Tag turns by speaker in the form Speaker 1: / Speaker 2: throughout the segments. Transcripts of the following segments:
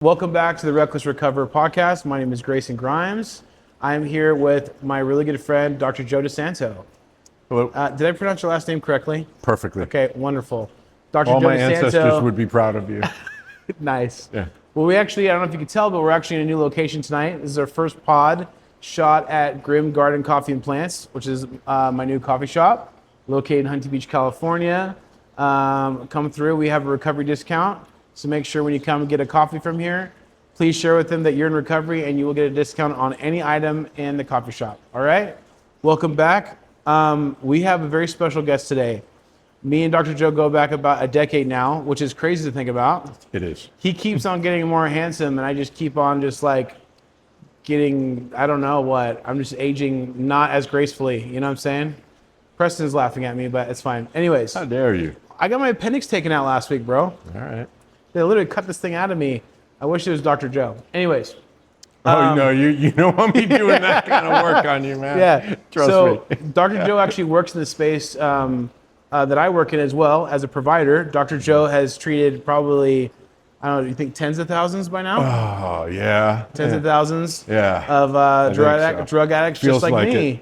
Speaker 1: Welcome back to the Reckless Recover podcast. My name is Grayson Grimes. I'm here with my really good friend, Dr. Joe DeSanto.
Speaker 2: Hello.
Speaker 1: Did I pronounce your last name correctly?
Speaker 2: Perfectly.
Speaker 1: Okay, wonderful. Dr.
Speaker 2: All
Speaker 1: Joe
Speaker 2: my
Speaker 1: DeSanto.
Speaker 2: ancestors would be proud of you.
Speaker 1: Nice.
Speaker 2: Yeah.
Speaker 1: Well, I don't know if you can tell, but we're actually in a new location tonight. This is our first pod shot at Grim Garden Coffee and Plants, which is my new coffee shop located in Huntington Beach, California. Come through. We have a recovery discount. So make sure when you come and get a coffee from here, please share with them that you're in recovery and you will get a discount on any item in the coffee shop. All right? Welcome back. We have a very special guest today. Me and Dr. Joe go back about a decade now, which is crazy to think about.
Speaker 2: It is.
Speaker 1: He keeps on getting more handsome and I just keep on just like getting, I don't know what. I'm just aging not as gracefully. You know what I'm saying? Preston's laughing at me, but it's fine. Anyways,
Speaker 2: How dare you?
Speaker 1: I got my appendix taken out last week, bro.
Speaker 2: All right.
Speaker 1: They literally cut this thing out of me. I wish it was Dr. Joe. Anyways.
Speaker 2: No, you don't want me doing that kind of work on you, man.
Speaker 1: Yeah.
Speaker 2: Trust me.
Speaker 1: Dr. Joe actually works in the space that I work in as well as a provider. Dr. Joe has treated probably, I don't know, you think tens of thousands by now?
Speaker 2: Oh, yeah.
Speaker 1: Tens of thousands
Speaker 2: Yeah.
Speaker 1: of drug addicts
Speaker 2: Feels
Speaker 1: just like me.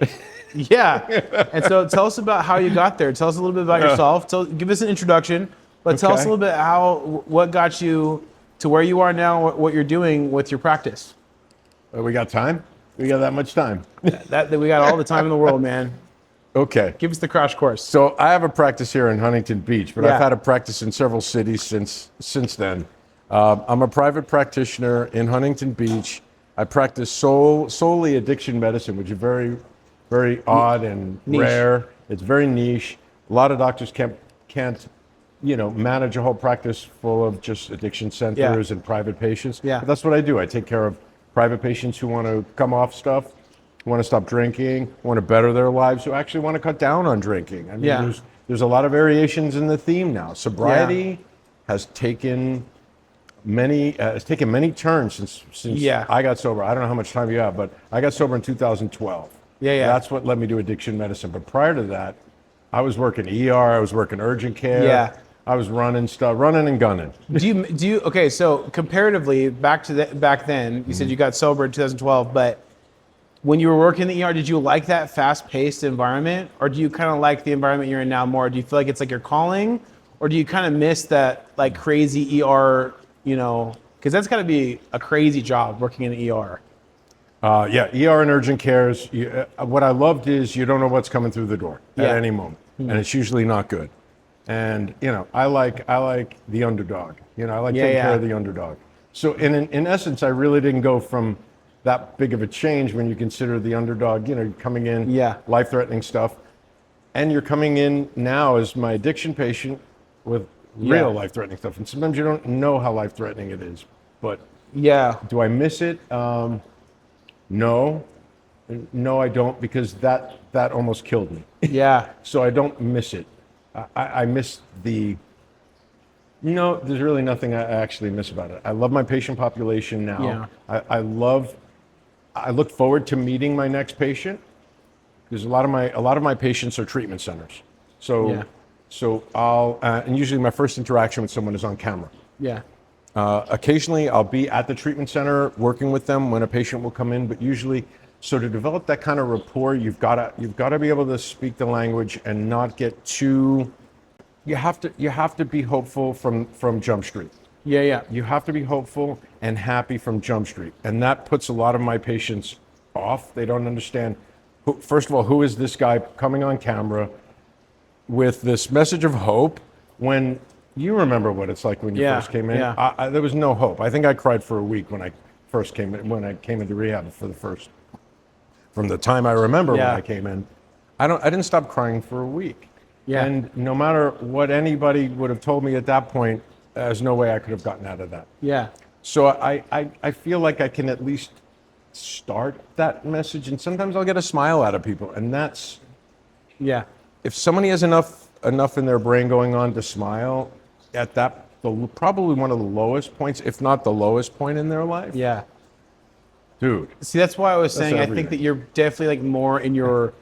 Speaker 1: Yeah. And so tell us about how you got there. Tell us a little bit about yourself. Give us an introduction, but tell us a little bit what got you to where you are now, what you're doing with your practice.
Speaker 2: We got time? We got that much time?
Speaker 1: That we got all the time in the world, man.
Speaker 2: Okay.
Speaker 1: Give us the crash course.
Speaker 2: So I have a practice here in Huntington Beach, but
Speaker 1: Yeah.
Speaker 2: I've had a practice in several cities since then. I'm a private practitioner in Huntington Beach. I practice solely addiction medicine, which is very, very odd and
Speaker 1: Niche.
Speaker 2: rare. It's very niche. A lot of doctors can't manage a whole practice full of just addiction centers and private patients.
Speaker 1: Yeah.
Speaker 2: But that's what I do. I take care of private patients who want to come off stuff, who want to stop drinking, want to better their lives, who actually want to cut down on drinking. I mean, there's a lot of variations in the theme now. Sobriety has taken many turns since I got sober. I don't know how much time you have, but I got sober in 2012.
Speaker 1: Yeah.
Speaker 2: That's what led me to addiction medicine. But prior to that, I was working ER, I was working urgent care.
Speaker 1: Yeah.
Speaker 2: I was running and gunning.
Speaker 1: Okay, so comparatively back then, you said you got sober in 2012, but when you were working in the ER, did you like that fast-paced environment, or do you kind of like the environment you're in now more? Do you feel like it's like your calling, or do you kind of miss that like crazy ER, because that's got to be a crazy job working in the ER.
Speaker 2: ER and urgent cares. What I loved is you don't know what's coming through the door at any moment, and it's usually not good. And I like the underdog. I like taking care of the underdog. So in essence, I really didn't go from that big of a change when you consider the underdog. Coming in, life-threatening stuff, and you're coming in now as my addiction patient with real life-threatening stuff. And sometimes you don't know how life-threatening it is. But do I miss it? No, I don't, because that almost killed me.
Speaker 1: Yeah.
Speaker 2: So I don't miss it. I miss there's really nothing I actually miss about it. I love my patient population now.
Speaker 1: Yeah.
Speaker 2: I look forward to meeting my next patient, because a lot of my patients are treatment centers. So I'll and usually my first interaction with someone is on camera.
Speaker 1: Yeah.
Speaker 2: Occasionally I'll be at the treatment center working with them when a patient will come in, but usually, so to develop that kind of rapport, you've got to be able to speak the language and not get too. You have to be hopeful from Jump Street.
Speaker 1: Yeah.
Speaker 2: You have to be hopeful and happy from Jump Street, and that puts a lot of my patients off. They don't understand. First of all, who is this guy coming on camera with this message of hope when you remember what it's like when you first came in?
Speaker 1: Yeah.
Speaker 2: There was no hope. I think I cried for a week when I first came in, when I came into rehab for the first. From the time I remember when I came in, I didn't stop crying for a week.
Speaker 1: Yeah.
Speaker 2: And no matter what anybody would have told me at that point, there's no way I could have gotten out of that.
Speaker 1: Yeah.
Speaker 2: So I feel like I can at least start that message, and sometimes I'll get a smile out of people, and that's if somebody has enough in their brain going on to smile at that, probably one of the lowest points, if not the lowest point in their life.
Speaker 1: Yeah.
Speaker 2: Dude.
Speaker 1: See, that's why I was saying, I think
Speaker 2: everything.
Speaker 1: that you're definitely like more in your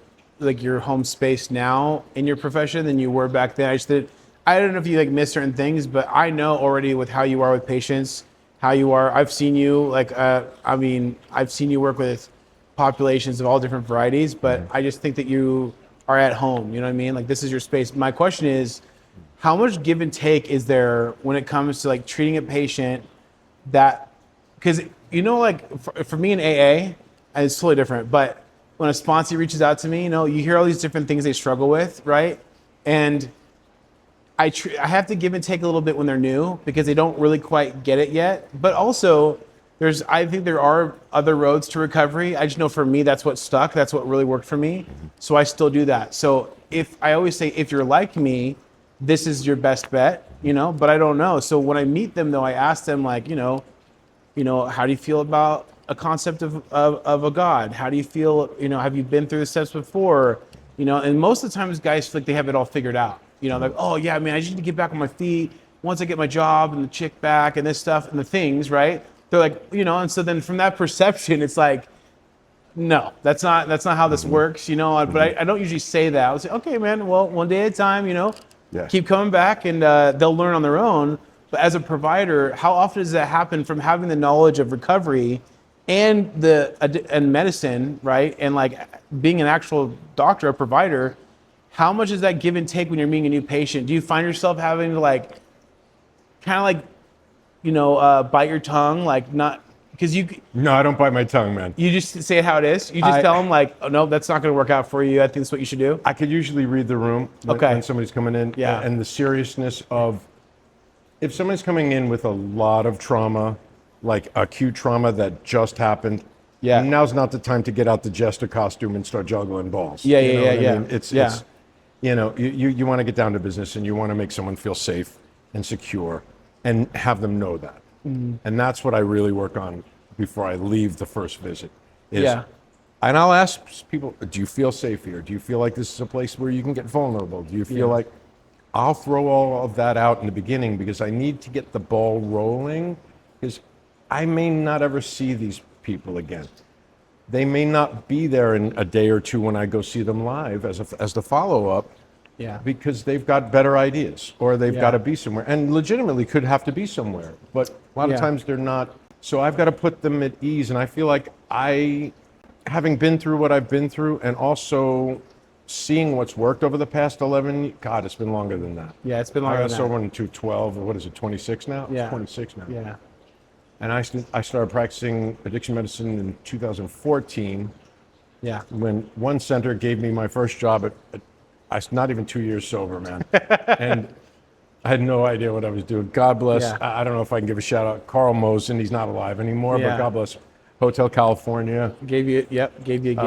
Speaker 1: home space now in your profession than you were back then. I don't know if you like miss certain things, but I know already with how you are with patients how you are. I've seen you I've seen you work with populations of all different varieties, but I just think that you are at home. You know what I mean? Like this is your space. My question is, how much give and take is there when it comes to like treating a patient that, because like for me in AA, and it's totally different, but when a sponsor reaches out to me, you hear all these different things they struggle with, right? And I have to give and take a little bit when they're new because they don't really quite get it yet. But also, I think there are other roads to recovery. I just know for me, that's what stuck. That's what really worked for me. So I still do that. So I always say, if you're like me, this is your best bet, but I don't know. So when I meet them though, I ask them like, how do you feel about a concept of a God? How do you feel, have you been through the steps before? And most of the times guys feel like they have it all figured out. Like, oh yeah, man, I just need to get back on my feet once I get my job and the chick back and this stuff and the things, right? They're like, and so then from that perception, it's like, no, that's not how this works, but I don't usually say that. I would say, okay, man, well, one day at a time, keep coming back and they'll learn on their own. But as a provider, how often does that happen from having the knowledge of recovery and medicine, right? And like being an actual doctor, a provider, how much is that give and take when you're meeting a new patient? Do you find yourself having to like, kind of like, bite your tongue, like not, because
Speaker 2: No, I don't bite my tongue, man.
Speaker 1: You just say it how it is? You just tell them like, oh, no, that's not going to work out for you. I think that's what you should do?
Speaker 2: I could usually read the room when somebody's coming in.
Speaker 1: Yeah.
Speaker 2: And the seriousness of, if somebody's coming in with a lot of trauma, like acute trauma that just happened, now's not the time to get out the jester costume and start juggling balls.
Speaker 1: Yeah.
Speaker 2: I mean? It's you want to get down to business and you want to make someone feel safe and secure and have them know that. And that's what I really work on before I leave the first visit. And I'll ask people, do you feel safe here? Do you feel like this is a place where you can get vulnerable? Do you feel like, I'll throw all of that out in the beginning because I need to get the ball rolling, because I may not ever see these people again. They may not be there in a day or two when I go see them live as the follow-up, because they've got better ideas or they've got to be somewhere, and legitimately could have to be somewhere, but a lot of times they're not. So I've got to put them at ease, and I feel like having been through what I've been through and also seeing what's worked over the past 11, God, it's been longer than that.
Speaker 1: Yeah, it's been longer than that.
Speaker 2: I got sober in 2012, or what is it, 26 now?
Speaker 1: Yeah.
Speaker 2: It's 26 now.
Speaker 1: Yeah.
Speaker 2: And I started practicing addiction medicine in 2014.
Speaker 1: Yeah.
Speaker 2: When one center gave me my first job I was not even 2 years sober, man. And I had no idea what I was doing. God bless.
Speaker 1: Yeah.
Speaker 2: I don't know if I can give a shout out. Carl Mosen, he's not alive anymore, but God bless. Hotel California.
Speaker 1: Gave you a gig.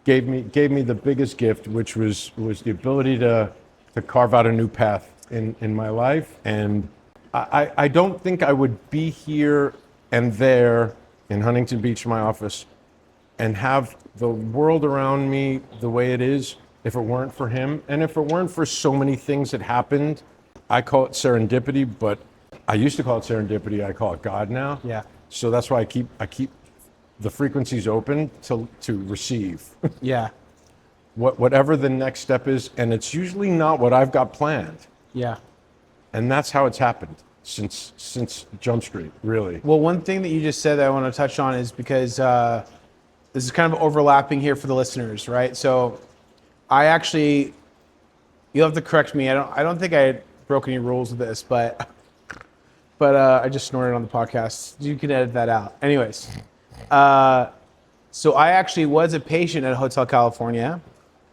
Speaker 2: Gave me the biggest gift, which was the ability to carve out a new path in my life. And I don't think I would be here and there in Huntington Beach, my office, and have the world around me the way it is if it weren't for him. And if it weren't for so many things that happened. I call it serendipity, but I used to call it serendipity. I call it God now.
Speaker 1: Yeah.
Speaker 2: So that's why I keep the frequencies open to receive.
Speaker 1: Yeah.
Speaker 2: Whatever the next step is, and it's usually not what I've got planned.
Speaker 1: Yeah.
Speaker 2: And that's how it's happened since Jump Street, really.
Speaker 1: Well, one thing that you just said that I want to touch on is because this is kind of overlapping here for the listeners, right? So I actually, you'll have to correct me. I don't think I broke any rules with this, but I just snorted on the podcast. You can edit that out. Anyways, so I actually was a patient at Hotel California,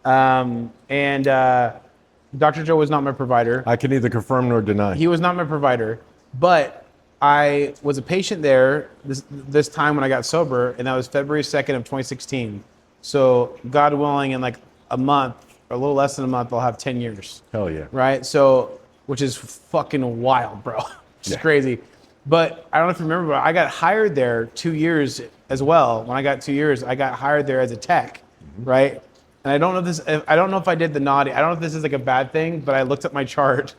Speaker 1: and Dr. Joe was not my provider.
Speaker 2: I can neither confirm nor deny.
Speaker 1: He was not my provider, but I was a patient there this time when I got sober, and that was February 2nd of 2016. So God willing, in like a month, or a little less than a month, I'll have 10 years.
Speaker 2: Hell yeah.
Speaker 1: Right? So, which is fucking wild, bro. It's crazy. But I don't know if you remember, but I got hired there 2 years as well. When I got 2 years, I got hired there as a tech, right? And I don't know if I did the naughty. I don't know if this is like a bad thing, but I looked at my chart.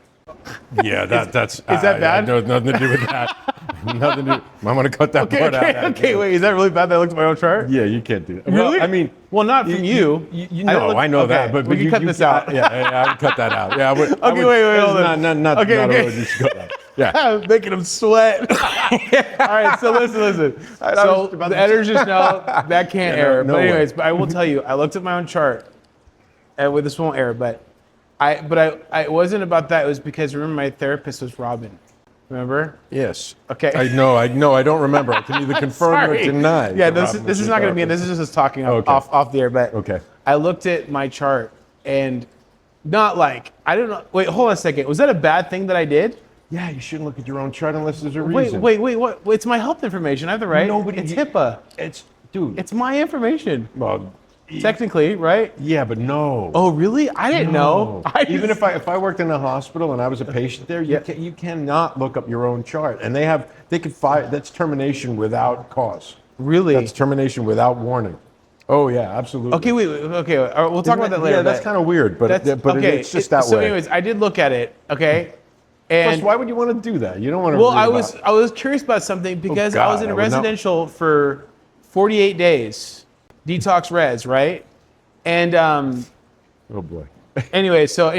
Speaker 2: Yeah, that's.
Speaker 1: Is that bad?
Speaker 2: No, nothing to do with that. Nothing to do. I'm gonna cut that part out.
Speaker 1: Okay, wait. Is that really bad that I looked at my own chart?
Speaker 2: Yeah, you can't do that.
Speaker 1: Really?
Speaker 2: Well, I mean,
Speaker 1: well, not from you.
Speaker 2: I know that, but
Speaker 1: we can cut this out.
Speaker 2: Yeah, I would cut that out. Yeah,
Speaker 1: Wait, hold on.
Speaker 2: Not
Speaker 1: Okay.
Speaker 2: you should cut that. Yeah.
Speaker 1: Making them sweat. All right, so listen.
Speaker 2: I
Speaker 1: So
Speaker 2: was about
Speaker 1: the
Speaker 2: to-
Speaker 1: editors just know that can't
Speaker 2: Yeah, no-
Speaker 1: air.
Speaker 2: no
Speaker 1: But
Speaker 2: way.
Speaker 1: anyways, but I will tell you, I looked at my own chart, and with this won't air. But it wasn't about that. It was because remember my therapist was Robin. Remember?
Speaker 2: Yes.
Speaker 1: Okay.
Speaker 2: I know. I don't remember. I can either confirm or
Speaker 1: Sorry.
Speaker 2: deny.
Speaker 1: Yeah,
Speaker 2: that
Speaker 1: this
Speaker 2: Robin
Speaker 1: this
Speaker 2: was
Speaker 1: is
Speaker 2: your
Speaker 1: not going to be.
Speaker 2: therapist.
Speaker 1: This is just us talking
Speaker 2: Okay.
Speaker 1: off the air. But
Speaker 2: Okay.
Speaker 1: I looked at my chart and not like I don't know. Wait, hold on a second. Was that a bad thing that I did?
Speaker 2: Yeah, you shouldn't look at your own chart unless there's a
Speaker 1: Wait,
Speaker 2: reason.
Speaker 1: wait. What? It's my health information. I have the right. It's HIPAA.
Speaker 2: It's dude.
Speaker 1: It's my information.
Speaker 2: well,
Speaker 1: Technically, right?
Speaker 2: yeah, but no.
Speaker 1: Oh, really? I didn't know.
Speaker 2: Even if I worked in a hospital and I was a patient there, you cannot look up your own chart, and they could fire. That's termination without cause.
Speaker 1: Really?
Speaker 2: That's termination without warning. Oh yeah, absolutely.
Speaker 1: Okay, wait. Okay, all right, we'll talk about that later.
Speaker 2: Yeah, that's
Speaker 1: but
Speaker 2: kind of weird, but
Speaker 1: okay.
Speaker 2: it's just that
Speaker 1: so
Speaker 2: way.
Speaker 1: anyways, I did look at it. Okay,
Speaker 2: Plus,
Speaker 1: and
Speaker 2: why would you want to do that? You don't want to.
Speaker 1: well, I was curious about something because I was
Speaker 2: God,
Speaker 1: in
Speaker 2: I would know.
Speaker 1: residential for 48 days, detox res, right? And
Speaker 2: Oh boy.
Speaker 1: anyways, so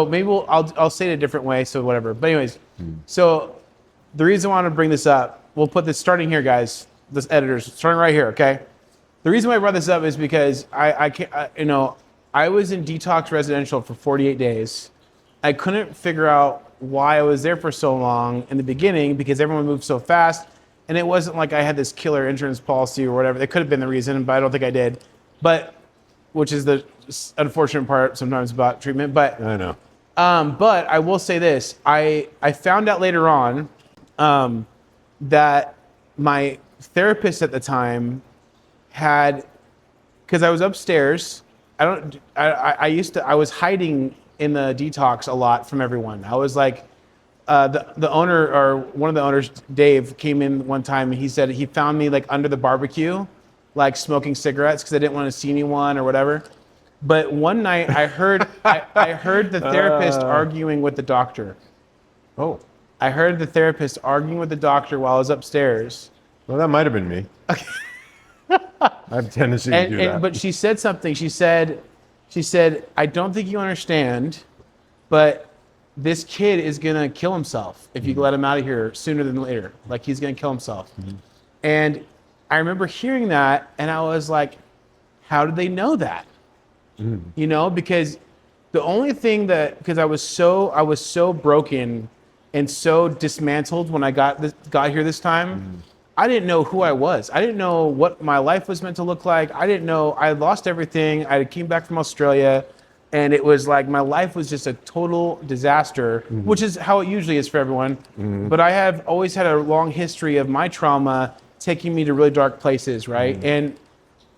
Speaker 1: maybe I'll say it a different way, so whatever. But anyways, so the reason I want to bring this up, we'll put this starting here, guys. This editors starting right here, okay? The reason why I brought this up is because I was in detox residential for 48 days. I couldn't figure out why I was there for so long in the beginning because everyone moved so fast, and it wasn't like I had this killer insurance policy or whatever. That could have been the reason, but I don't think I did. But which is the unfortunate part sometimes about treatment. But
Speaker 2: I know.
Speaker 1: but I will say this: I found out later on that my therapist at the time had, because I was upstairs. I was hiding in the detox a lot from everyone. I was like, the owner or one of the owners, Dave, came in one time and he said he found me like under the barbecue, like smoking cigarettes because I didn't want to see anyone or whatever. But one night I heard I heard the therapist arguing with the doctor.
Speaker 2: Oh,
Speaker 1: I heard the therapist arguing with the doctor while I was upstairs.
Speaker 2: well, that might have been me. I have a tendency to do that.
Speaker 1: But she said something. She said, I don't think you understand, but this kid is gonna kill himself if you let him out of here sooner than later. Like he's gonna kill himself. And I remember hearing that, and I was like, how did they know that? You know, because the only thing because I was so broken and so dismantled when I got here this time. I didn't know who I was. I didn't know what my life was meant to look like. I didn't know. I lost everything. I came back from Australia, and it was like my life was just a total disaster, which is how it usually is for everyone. But I have always had a long history of my trauma taking me to really dark places, right? And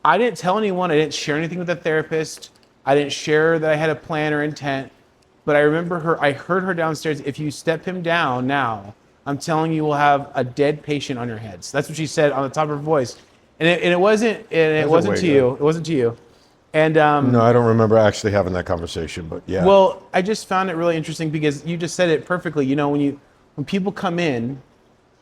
Speaker 1: I didn't tell anyone. I didn't share anything with the therapist. I didn't share that I had a plan or intent. But I remember I heard her downstairs, if you step him down now, I'm telling you, we'll have a dead patient on your heads. That's what she said on the top of her voice. And it wasn't to you. It wasn't to you. And
Speaker 2: No, I don't remember actually having that conversation, but yeah.
Speaker 1: well, I just found it really interesting because you just said it perfectly. You know, when people come in,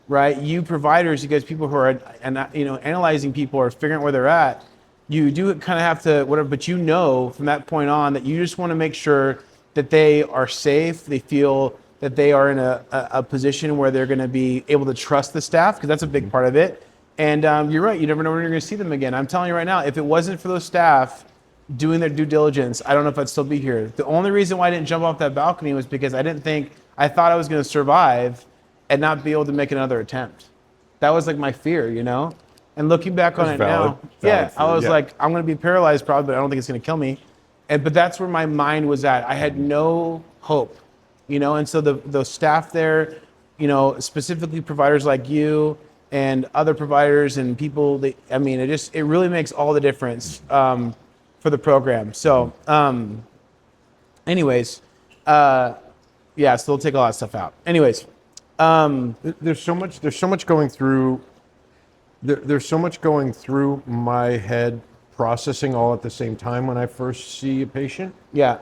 Speaker 1: right? You providers, you guys, people who are analyzing people or figuring out where they're at, you do kind of have to whatever. But you know, from that point on, that you just want to make sure that they are safe. They feel that they are in a position where they're going to be able to trust the staff, because that's a big part of it. And you're right. You never know when you're going to see them again. I'm telling you right now, if it wasn't for those staff doing their due diligence, I don't know if I'd still be here. The only reason why I didn't jump off that balcony was because I thought I was going to survive and not be able to make another attempt. That was like my fear, you know? And looking back on it now, I was like, I'm going to be paralyzed probably, but I don't think it's going to kill me. But that's where my mind was at. I had no hope, you know? And so the staff there, you know, specifically providers like you and other providers and people, it really makes all the difference for the program. So anyways, so they'll take a lot of stuff out. Anyways.
Speaker 2: There's so much going through. There's so much going through my head, processing all at the same time when I first see a patient.
Speaker 1: Yeah.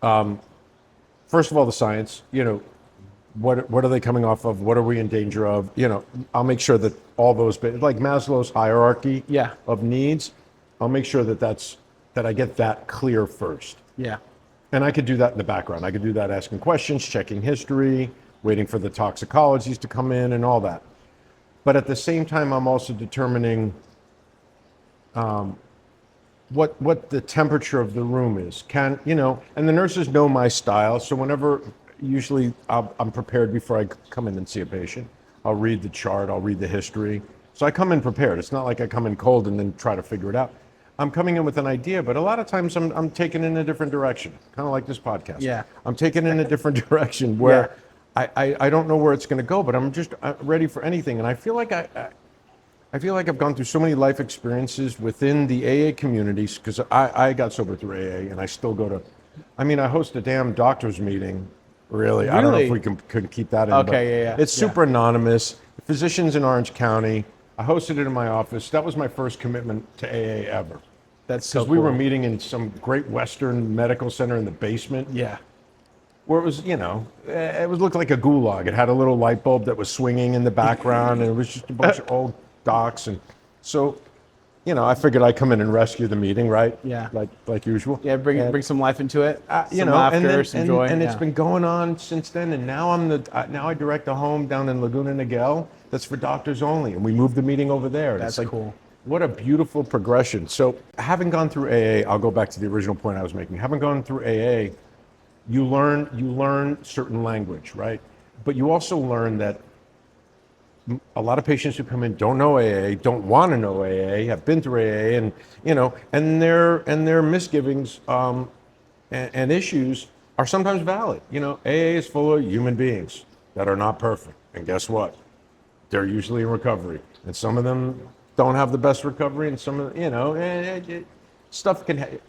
Speaker 2: First of all, the science. You know, what are they coming off of? What are we in danger of? You know, I'll make sure that all those, like Maslow's hierarchy of needs, I'll make sure that I get that clear first.
Speaker 1: Yeah.
Speaker 2: And I could do that in the background. I could do that asking questions, checking history, waiting for the toxicologies to come in and all that. But at the same time, I'm also determining what the temperature of the room is. And the nurses know my style, so whenever, usually I'm prepared before I come in and see a patient. I'll read the chart, I'll read the history. So I come in prepared. It's not like I come in cold and then try to figure it out. I'm coming in with an idea, but a lot of times I'm taken in a different direction, kind of like this podcast.
Speaker 1: Yeah.
Speaker 2: I'm taken in a different direction where I don't know where it's going to go, but I'm just ready for anything. And I feel like I feel like I've gone through so many life experiences within the AA communities, because I got sober through AA, and I still go to, I host a damn doctor's meeting, really. I don't know if we could keep that in.
Speaker 1: Okay, yeah.
Speaker 2: It's super anonymous. Physicians in Orange County. I hosted it in my office. That was my first commitment to AA ever.
Speaker 1: That's so
Speaker 2: Because we were meeting in some great Western medical center in the basement.
Speaker 1: Yeah.
Speaker 2: Where it was, it looked like a gulag. It had a little light bulb that was swinging in the background, and it was just a bunch of old docs. And so, I figured I'd come in and rescue the meeting, right?
Speaker 1: Yeah.
Speaker 2: Like usual.
Speaker 1: Yeah, bring some life into it. Some
Speaker 2: laughter,
Speaker 1: laughter, some joy.
Speaker 2: And it's been going on since then. And now now I direct a home down in Laguna Niguel that's for doctors only. And we moved the meeting over there. And
Speaker 1: That's
Speaker 2: it's
Speaker 1: cool.
Speaker 2: What a beautiful progression. So having gone through AA, I'll go back to the original point I was making. Having gone through AA, you learn certain language, right? But you also learn that a lot of patients who come in don't know AA, don't want to know AA, have been through AA, and their misgivings and issues are sometimes valid. AA is full of human beings that are not perfect, and guess what? They're usually in recovery, and some of them don't have the best recovery, and some of stuff can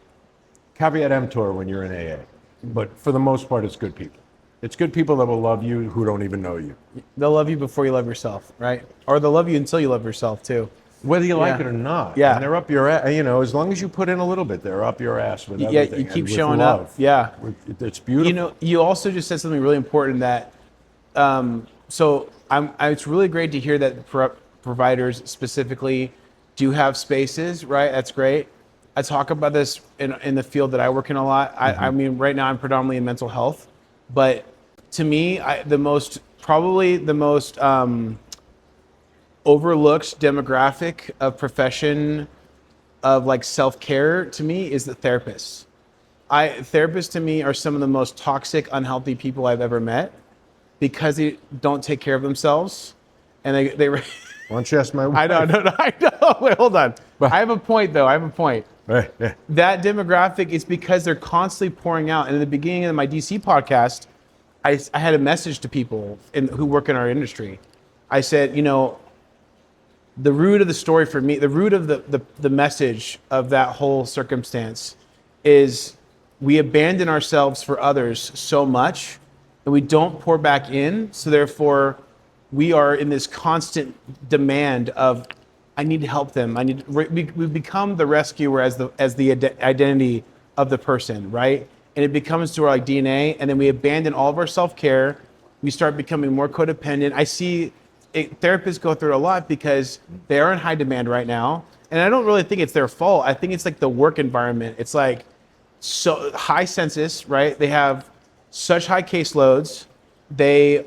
Speaker 2: caveat emptor when you're in AA. But for the most part, it's good people. It's good people that will love you who don't even know you.
Speaker 1: They'll love you before you love yourself, right? Or they'll love you until you love yourself too.
Speaker 2: Whether you like it or not.
Speaker 1: Yeah.
Speaker 2: And they're up your ass, as long as you put in a little bit, they're up your ass with everything.
Speaker 1: Yeah, you keep
Speaker 2: and with
Speaker 1: showing
Speaker 2: love.
Speaker 1: up. Yeah.
Speaker 2: It's beautiful.
Speaker 1: You also just said something really important that, it's really great to hear that providers specifically do have spaces, right? That's great. I talk about this in the field that I work in a lot. Right now I'm predominantly in mental health, but to me, the most overlooked demographic of profession of like self-care to me is the therapists. Therapists to me are some of the most toxic, unhealthy people I've ever met because they don't take care of themselves, and they
Speaker 2: Why don't you ask my wife?
Speaker 1: I know. Wait, hold on. I have a point, though.
Speaker 2: Right, yeah.
Speaker 1: That demographic is because they're constantly pouring out. And in the beginning of my DC podcast, I had a message to people who work in our industry. I said, the root of the story for me, the root of the message of that whole circumstance is we abandon ourselves for others so much, and we don't pour back in. So therefore, we are in this constant demand of, I need to help them. We become the rescuer as the identity of the person, right? And it becomes to our DNA, and then we abandon all of our self-care. We start becoming more codependent. I see therapists go through it a lot because they are in high demand right now. And I don't really think it's their fault. I think it's like the work environment. It's like so high census, right? They have such high caseloads. Their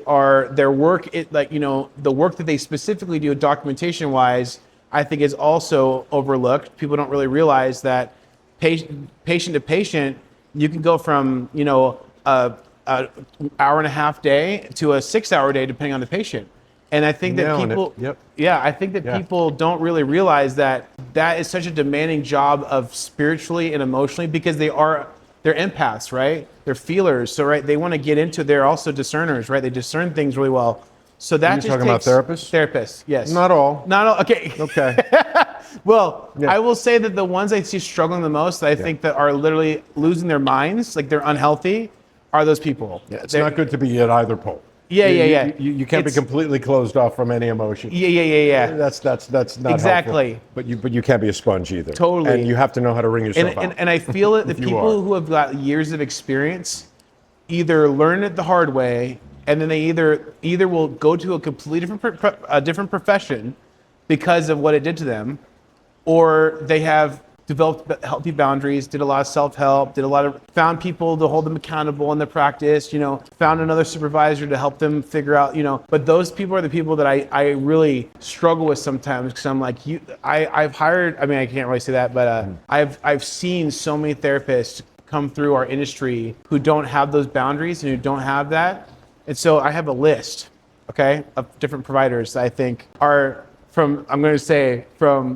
Speaker 1: work, the work that they specifically do documentation wise, I think is also overlooked. People don't really realize that patient to patient, you can go from, a hour and a half day to a 6 hour day, depending on the patient. And I think that people don't really realize that is such a demanding job of spiritually and emotionally, because they're empaths, right? They're feelers. So, right, they want to get into, they're also discerners, right? They discern things really well. So that
Speaker 2: You're talking about therapists?
Speaker 1: Therapists, yes.
Speaker 2: Not all.
Speaker 1: Okay.
Speaker 2: Okay.
Speaker 1: Well, yeah. I will say that the ones I see struggling the most, that I think that are literally losing their minds, like they're unhealthy, are those people.
Speaker 2: Yeah, it's not good to be at either pole.
Speaker 1: Yeah.
Speaker 2: You can't be completely closed off from any emotion.
Speaker 1: Yeah.
Speaker 2: That's not
Speaker 1: exactly
Speaker 2: helpful. But you can't be a sponge either.
Speaker 1: Totally.
Speaker 2: And you have to know how to wring yourself out.
Speaker 1: And I feel it. The people who have got years of experience either learn it the hard way, and then they either will go to a completely different profession because of what it did to them, or they have developed healthy boundaries, did a lot of self-help, found people to hold them accountable in the practice, found another supervisor to help them figure out, but those people are the people that I really struggle with sometimes, because I'm like, I've hired, I mean, I can't really say that, but I've seen so many therapists come through our industry who don't have those boundaries and who don't have that. And so I have a list, okay, of different providers that I think are from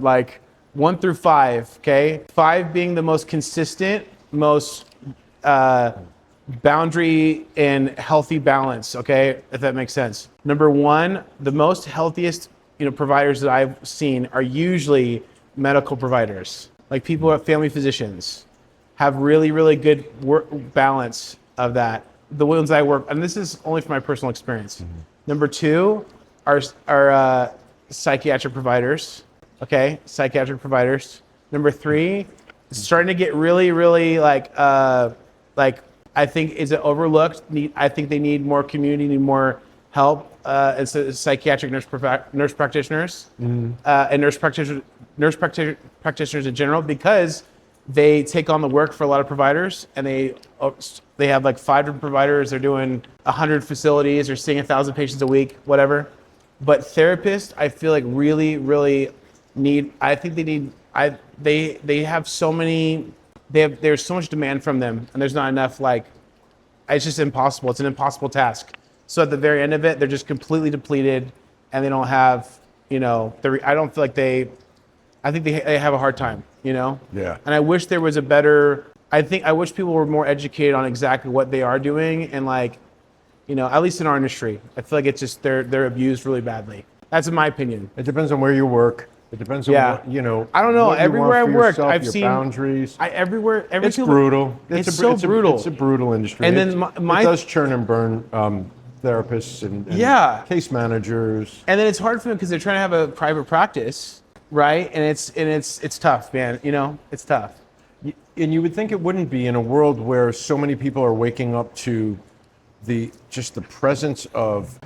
Speaker 1: like 1 through 5, okay? 5 being the most consistent, most boundary and healthy balance, okay? If that makes sense. Number 1, the most healthiest, providers that I've seen are usually medical providers. Like people who are family physicians have really, really good balance of that. The ones I work, and this is only from my personal experience. Mm-hmm. Number 2 are psychiatric providers. Okay, psychiatric providers. Number 3, it's starting to get really, really like I think is it overlooked. I think they need more community, need more help. It's psychiatric nurse practitioners and nurse practitioners in general, because they take on the work for a lot of providers, and they have like 5 different providers. They're doing 100 facilities. They're seeing 1,000 patients a week, whatever. But therapists, I feel like really, really they have so many, there's so much demand from them, and there's not enough, it's just impossible. It's an impossible task. So at the very end of it, they're just completely depleted, and they don't have, I don't feel like I think they have a hard time, Yeah. And I wish there was I wish people were more educated on exactly what they are doing, and at least in our industry, I feel like it's just, they're abused really badly. That's in my opinion.
Speaker 2: It depends on where you work. It depends on what,
Speaker 1: I don't know.
Speaker 2: what you
Speaker 1: Everywhere
Speaker 2: want
Speaker 1: I've
Speaker 2: for
Speaker 1: worked,
Speaker 2: yourself,
Speaker 1: I've
Speaker 2: your
Speaker 1: seen
Speaker 2: boundaries.
Speaker 1: It's
Speaker 2: brutal.
Speaker 1: It's so brutal.
Speaker 2: It's a brutal industry.
Speaker 1: And then
Speaker 2: it does churn and burn therapists and case managers.
Speaker 1: And then it's hard for them because they're trying to have a private practice, right? And it's tough, man. It's tough.
Speaker 2: And you would think it wouldn't be in a world where so many people are waking up to the presence of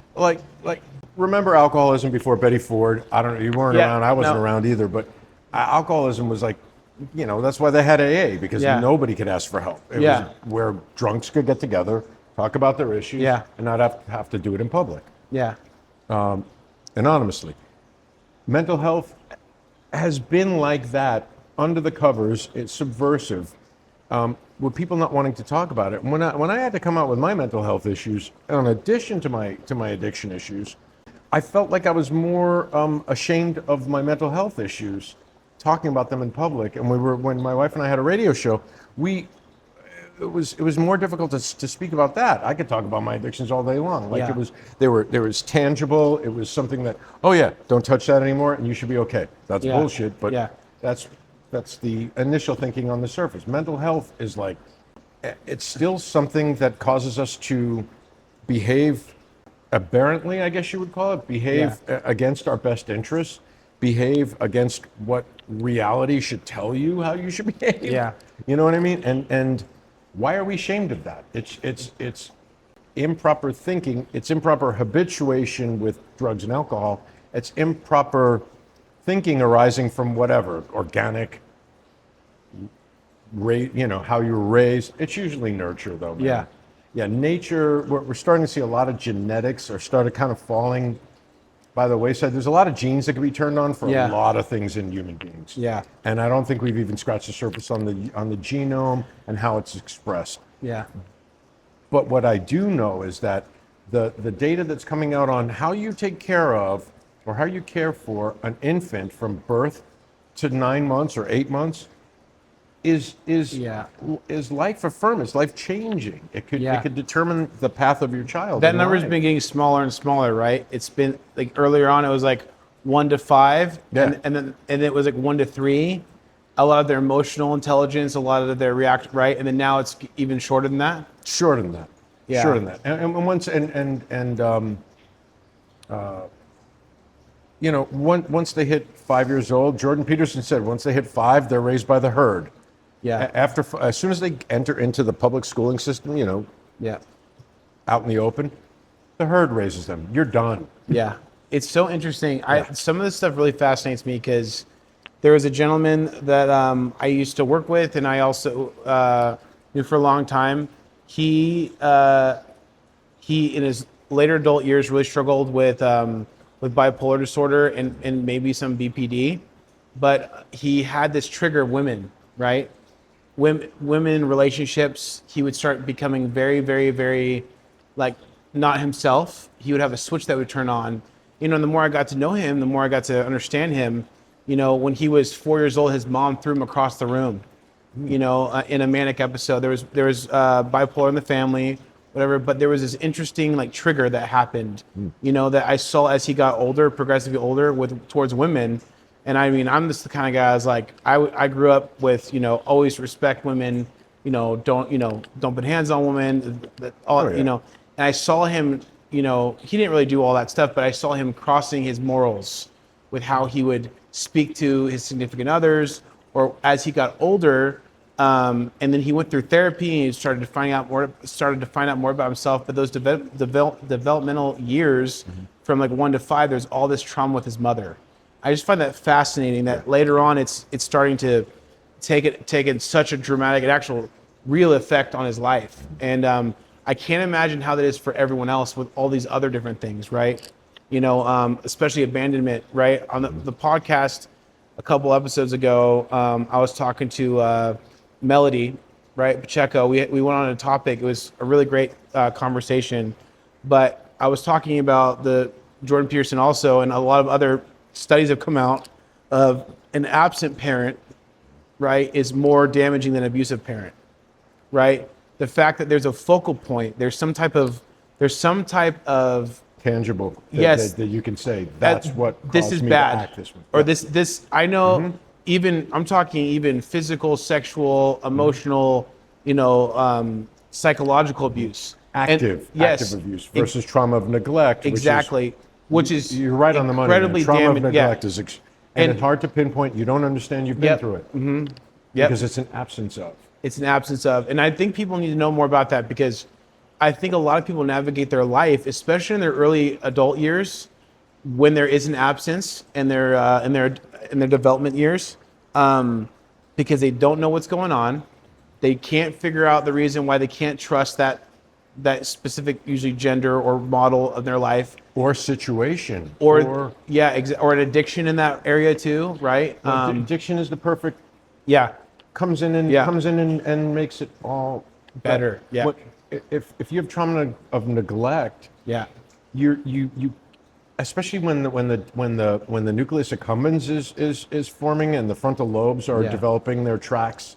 Speaker 2: remember alcoholism before Betty Ford? I don't know, you weren't around, I wasn't around either, but alcoholism was that's why they had AA, because nobody could ask for help. It was where drunks could get together, talk about their issues, and not have to do it in public.
Speaker 1: Yeah.
Speaker 2: Anonymously. Mental health has been like that under the covers. It's subversive. With people not wanting to talk about it. When I had to come out with my mental health issues, in addition to my addiction issues, I felt like I was more ashamed of my mental health issues, talking about them in public. And when my wife and I had a radio show, it was more difficult to speak about that. I could talk about my addictions all day long. There was tangible. It was something that, don't touch that anymore, and you should be okay. That's bullshit, but that's the initial thinking on the surface. Mental health is it's still something that causes us to behave aberrantly, I guess you would call it, behave against our best interests, behave against what reality should tell you how you should behave.
Speaker 1: Yeah.
Speaker 2: You know what I mean? And why are we ashamed of that? It's improper thinking. It's improper habituation with drugs and alcohol. It's improper thinking arising from whatever, organic, how you were raised. It's usually nurture, though, man. Yeah, nature, we're starting to see a lot of genetics are started kind of falling by the wayside. There's a lot of genes that can be turned on for a lot of things in human beings.
Speaker 1: Yeah.
Speaker 2: And I don't think we've even scratched the surface on the genome and how it's expressed.
Speaker 1: Yeah.
Speaker 2: But what I do know is that the data that's coming out on how you take care of or how you care for an infant from birth to 9 months or 8 months is life affirming, it's life changing. It could determine the path of your child.
Speaker 1: That number's been getting smaller and smaller, right? It's been earlier on it was 1 to 5, and it was 1 to 3. A lot of their emotional intelligence, a lot of their reaction, right? And then now it's even shorter than that.
Speaker 2: Shorter than that.
Speaker 1: Yeah.
Speaker 2: Shorter than that. And once they hit 5 years old, Jordan Peterson said, once they hit 5, they're raised by the herd.
Speaker 1: Yeah.
Speaker 2: As soon as they enter into the public schooling system, out in the open, the herd raises them. You're done.
Speaker 1: Yeah. It's so interesting. Some of this stuff really fascinates me because there was a gentleman that I used to work with, and I also knew for a long time. He in his later adult years really struggled with bipolar disorder and maybe some BPD, but he had this trigger of women, right? Women relationships. He would start becoming very, very, very like not himself. He would have a switch that would turn on. And the more I got to know him, the more I got to understand him. When he was 4 years old, his mom threw him across the room. In a manic episode, there was bipolar in the family, whatever. But there was this interesting like trigger that happened. That I saw as he got older, progressively older, towards women. And I mean, I'm just the kind of guy. I was like, I grew up with always respect women. Don't put hands on women. And I saw him. He didn't really do all that stuff, but I saw him crossing his morals with how he would speak to his significant others, or as he got older, and then he went through therapy and he started to find out more about himself. But those developmental years, from like 1 to 5, there's all this trauma with his mother. I just find that fascinating. That later on, it's starting to take such a dramatic and actual real effect on his life. And I can't imagine how that is for everyone else with all these other different things, right? Especially abandonment, right? On the podcast a couple episodes ago, I was talking to Melody, right? Pacheco. We went on a topic. It was a really great conversation. But I was talking about the Jordan Peterson also, and a lot of other studies have come out of an absent parent, right, is more damaging than an abusive parent, right? The fact that there's a focal point, there's some type of
Speaker 2: Tangible.
Speaker 1: Yes.
Speaker 2: That you can say that's what
Speaker 1: this
Speaker 2: caused
Speaker 1: is
Speaker 2: me
Speaker 1: bad,
Speaker 2: to act this way.
Speaker 1: or
Speaker 2: Yeah.
Speaker 1: this I know. Even I'm talking even physical, sexual, emotional, psychological abuse.
Speaker 2: Active abuse versus trauma of neglect.
Speaker 1: Exactly. Which is
Speaker 2: you're right on the money.
Speaker 1: incredibly
Speaker 2: Trauma of
Speaker 1: damaging.
Speaker 2: neglect
Speaker 1: Yeah.
Speaker 2: is and
Speaker 1: And-
Speaker 2: it's hard to pinpoint. You don't understand. You've been
Speaker 1: Yep.
Speaker 2: through it
Speaker 1: Yep.
Speaker 2: because it's an absence of.
Speaker 1: It's an absence of, and I think people need to know more about that, because I think a lot of people navigate their life, especially in their early adult years, when there is an absence in their development years, because they don't know what's going on. They can't figure out the reason why they can't trust that specific, usually gender or model of their life,
Speaker 2: Or situation.
Speaker 1: or an addiction in that area too, right?
Speaker 2: Addiction is the perfect.
Speaker 1: Yeah,
Speaker 2: Comes in and makes it all
Speaker 1: better. Yeah,
Speaker 2: If you have trauma of neglect,
Speaker 1: yeah,
Speaker 2: you especially when the nucleus accumbens is forming and the frontal lobes are
Speaker 1: Yeah.
Speaker 2: developing their tracks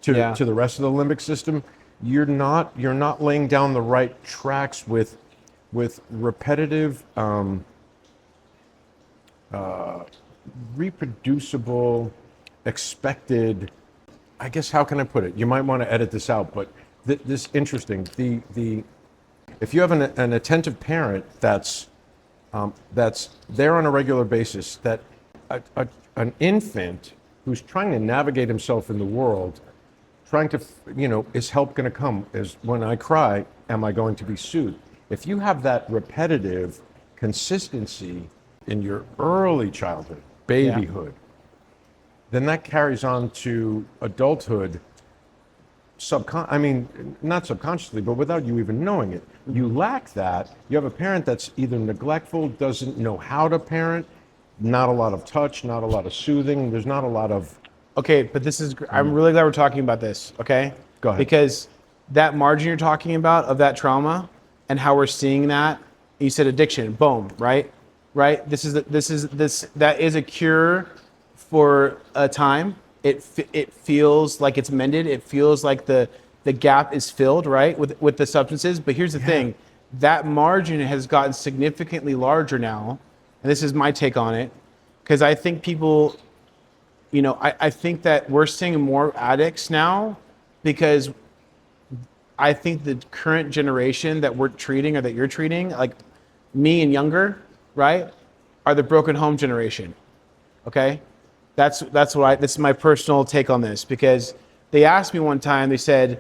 Speaker 2: to
Speaker 1: Yeah.
Speaker 2: the rest of the limbic system, you're not laying down the right tracks with repetitive reproducible expected, I guess, how can I put it? You might want to edit this out, but this interesting. If you have an attentive parent that's there on a regular basis, that an infant who's trying to navigate himself in the world, trying to, is help going to come? Is when I cry, am I going to be soothed? If you have that repetitive consistency in your early childhood, babyhood, then that carries on to adulthood. Not subconsciously, but without you even knowing it. You lack that. You have a parent that's either neglectful, doesn't know how to parent, not a lot of touch, not a lot of soothing. There's not a lot of.
Speaker 1: Okay, but I'm really glad we're talking about this, okay?
Speaker 2: Go ahead.
Speaker 1: Because that margin you're talking about of that trauma and how we're seeing that, you said addiction, boom, right? Right? That is a cure for a time. It feels like it's mended. It feels like the gap is filled, right, with the substances. But here's the thing, that margin has gotten significantly larger now, and this is my take on it, because I think people, I think that we're seeing more addicts now, because I think the current generation that we're treating, or that you're treating, like me and younger, right, are the broken home generation. Okay, this is my personal take on this, because they asked me one time. They said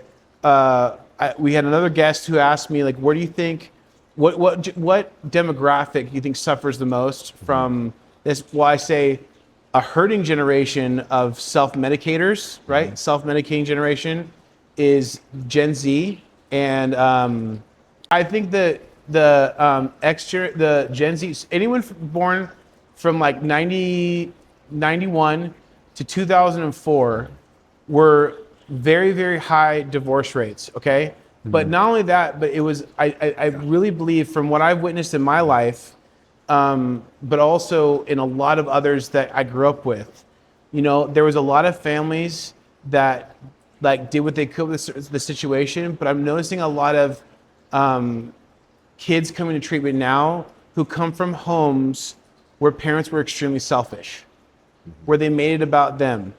Speaker 1: we had another guest who asked me, like, where do you think, what demographic you think suffers the most from this? Well, I say a hurting generation of self-medicators, right? Self-medicating generation is Gen Z, and I think that the Gen Z, anyone born from like 91 to 2004 were very, very high divorce rates, okay? But not only that, but it was, I really believe from what I've witnessed in my life, but also in a lot of others that I grew up with, there was a lot of families that like did what they could with the situation, but I'm noticing a lot of kids coming to treatment now who come from homes where parents were extremely selfish, where they made it about them.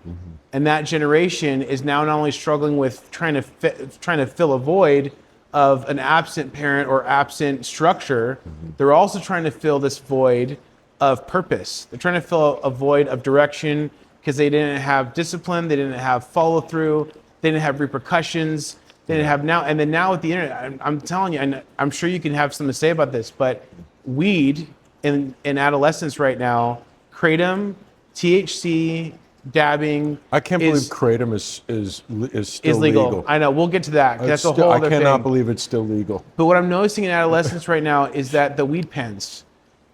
Speaker 1: And that generation is now not only struggling with trying to fill a void of an absent parent or absent structure, they're also trying to fill this void of purpose. They're trying to fill a void of direction because they didn't have discipline, they didn't have follow through, they didn't have repercussions, they didn't have now. And then now with the internet, I'm telling you, and I'm sure you can have something to say about this, but weed in adolescence right now, kratom, THC, dabbing.
Speaker 2: I can't believe kratom is still legal.
Speaker 1: I know. We'll get to that. That's a
Speaker 2: Still,
Speaker 1: whole
Speaker 2: I
Speaker 1: other
Speaker 2: cannot
Speaker 1: thing.
Speaker 2: believe it's still legal.
Speaker 1: But what I'm noticing in adolescence right now is that the weed pens,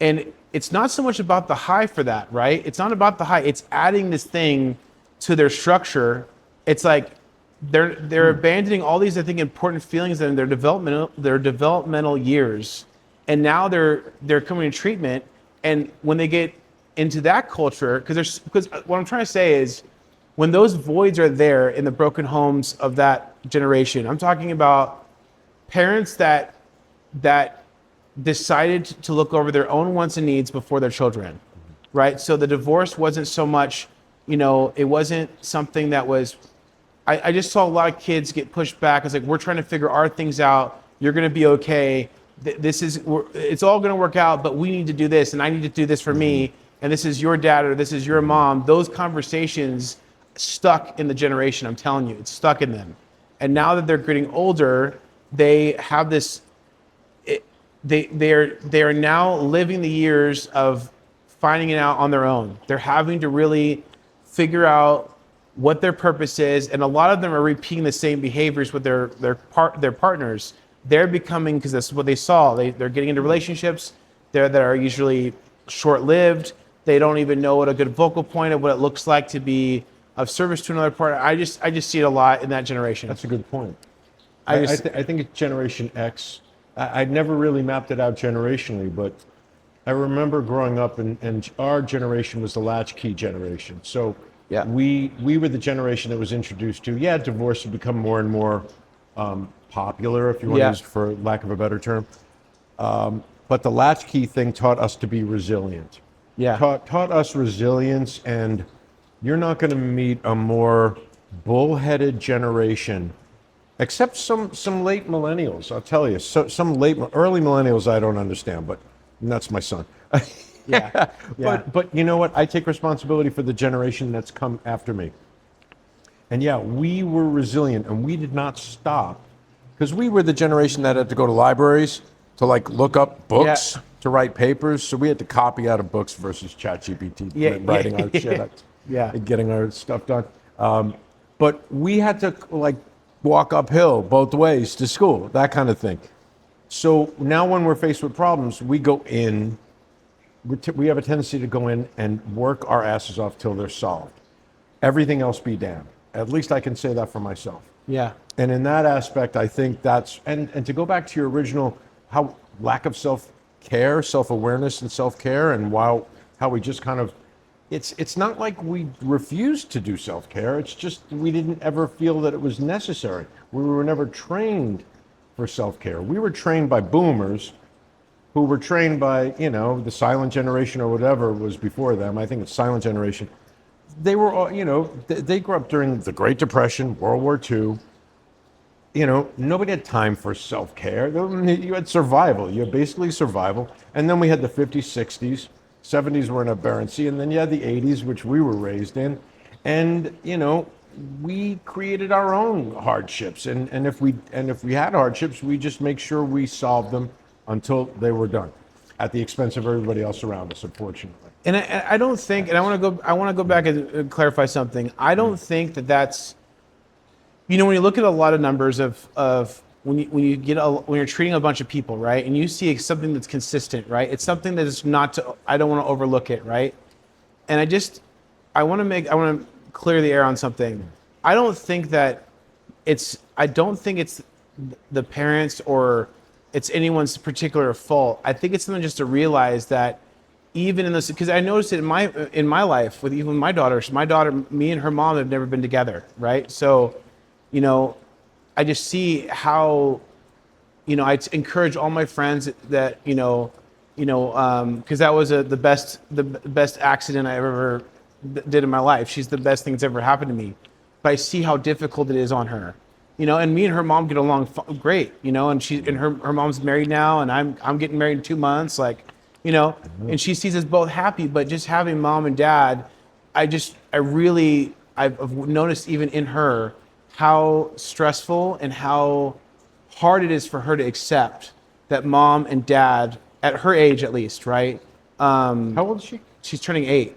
Speaker 1: and it's not so much about the high for that, right? It's not about the high. It's adding this thing to their structure. It's like they're abandoning all these, I think, important feelings in their developmental years, and now they're coming to treatment. And when they get into that culture, because what I'm trying to say is, when those voids are there in the broken homes of that generation, I'm talking about parents that decided to look over their own wants and needs before their children, right? So the divorce wasn't so much, it wasn't something that was. I just saw a lot of kids get pushed back. It's like, we're trying to figure our things out. You're going to be okay. It's all going to work out, but we need to do this, and I need to do this for me. And this is your dad or this is your mom. Those conversations stuck in the generation. I'm telling you, it's stuck in them. And now that they're getting older, they have this. They are now living the years of finding it out on their own. They're having to really figure out what their purpose is, and a lot of them are repeating the same behaviors with their partners. They're becoming, because that's what they saw. They're getting into relationships that are usually short-lived. They don't even know what a good vocal point of what it looks like to be of service to another partner. I just see it a lot in that generation.
Speaker 2: That's a good point.
Speaker 1: I
Speaker 2: think it's Generation X. I'd never really mapped it out generationally, but I remember growing up, and our generation was the latchkey generation. So
Speaker 1: Yeah.
Speaker 2: we were the generation that was introduced to, divorce had become more and more popular, if you want to use, for lack of a better term. But the latchkey thing taught us to be resilient.
Speaker 1: Yeah.
Speaker 2: Taught us resilience, and you're not going to meet a more bullheaded generation, except some late millennials. I'll tell you, some early millennials I don't understand, but that's my son.
Speaker 1: Yeah.
Speaker 2: But you know what? I take responsibility for the generation that's come after me. And we were resilient, and we did not stop, because we were the generation that had to go to libraries to look up books, to write papers. So we had to copy out of books versus ChatGPT, writing our shit out, and getting our stuff done. But we had to walk uphill both ways to school, that kind of thing. So now when we're faced with problems, we go in. We have a tendency to go in and work our asses off till they're solved. Everything else be damned. At least I can say that for myself.
Speaker 1: Yeah.
Speaker 2: And in that aspect, I think that's, and to go back to your original, how lack of self-care, self-awareness and self-care, and how we just kind of, it's not like we refused to do self-care. It's just we didn't ever feel that it was necessary. We were never trained for self-care. We were trained by boomers who were trained by, the silent generation or whatever was before them. I think it's silent generation. They were all, they grew up during the Great Depression, World War II. Nobody had time for self-care. You had survival. You had basically survival. And then we had the 50s, 60s, 70s were an aberrancy. And then you had the 80s, which we were raised in. And, we created our own hardships. And if we had hardships, we just make sure we solved them until they were done. at the expense of everybody else around us, unfortunately.
Speaker 1: And I don't think, and I want to go back and clarify something. I don't think that that's, when you look at a lot of numbers of when you're treating a bunch of people, right, and you see something that's consistent, right, it's something that is not to, I don't want to overlook it, right, and I want to clear the air on something. I don't think it's the parents or it's anyone's particular fault. I think it's something just to realize that even in this, because I noticed it in my life with even my daughters. My daughter, me and her mom have never been together, right? So, I just see how, I encourage all my friends that, because that was the best accident I ever did in my life. She's the best thing that's ever happened to me. But I see how difficult it is on her, and me and her mom get along great, and her mom's married now, and I'm getting married in 2 months, and she sees us both happy. But just having mom and dad, I've noticed even in her how stressful and how hard it is for her to accept that mom and dad, at her age at least, right?
Speaker 2: How old is she?
Speaker 1: She's turning 8,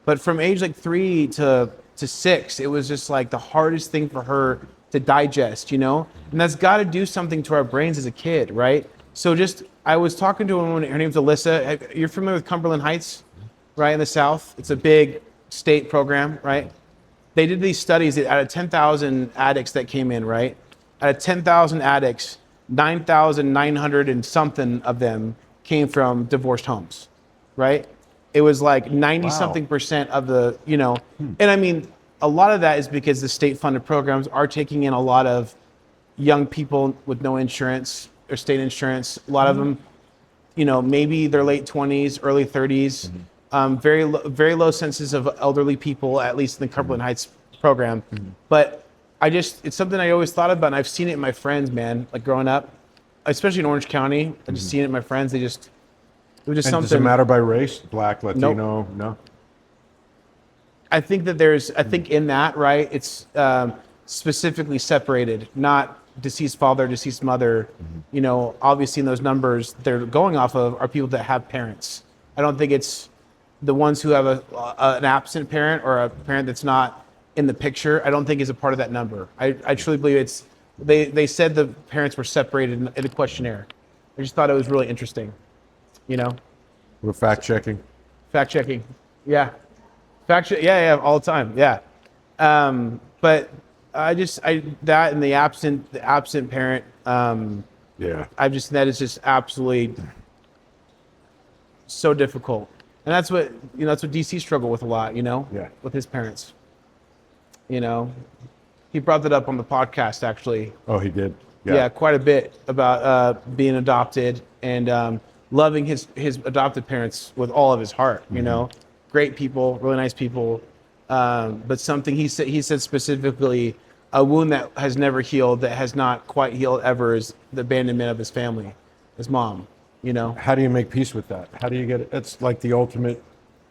Speaker 1: but from age like 3 to 6, it was just like the hardest thing for her to digest, and that's got to do something to our brains as a kid, right? So I was talking to a woman, her name's Alyssa. You're familiar with Cumberland Heights, right, in the South? It's a big state program, right? They did these studies out of 10,000 addicts that came in, right? Out of 10,000 addicts, 9,900 and something of them came from divorced homes, right? It was like 90 something percent of the, and I mean, a lot of that is because the state funded programs are taking in a lot of young people with no insurance or state insurance. A lot of them, maybe their late 20s, early 30s, very low census of elderly people, at least in the Cumberland Heights program. But it's something I always thought about, and I've seen it in my friends, man, like growing up, especially in Orange County. I just seen it in my friends. It was just
Speaker 2: And
Speaker 1: something.
Speaker 2: does it matter by race? Black, Latino? No?
Speaker 1: I think that in that, right, it's specifically separated, not deceased father, deceased mother. Obviously in those numbers they're going off of are people that have parents. I don't think it's the ones who have an absent parent or a parent that's not in the picture. I don't think is a part of that number. I truly believe they said the parents were separated in the questionnaire. I just thought it was really interesting.
Speaker 2: We're fact checking.
Speaker 1: Fact checking. Yeah. Yeah, all the time. Yeah. But that and the absent parent,
Speaker 2: Yeah.
Speaker 1: that is just absolutely so difficult. And that's what DC struggled with a lot,
Speaker 2: Yeah.
Speaker 1: with his parents. He brought that up on the podcast actually.
Speaker 2: Oh, he did?
Speaker 1: Yeah, quite a bit about being adopted and loving his adopted parents with all of his heart. Great people, really nice people, but something he said specifically, a wound that has never healed, that has not quite healed ever, is the abandonment of his family, his mom.
Speaker 2: How do you make peace with that? How do you get it? It's like the ultimate.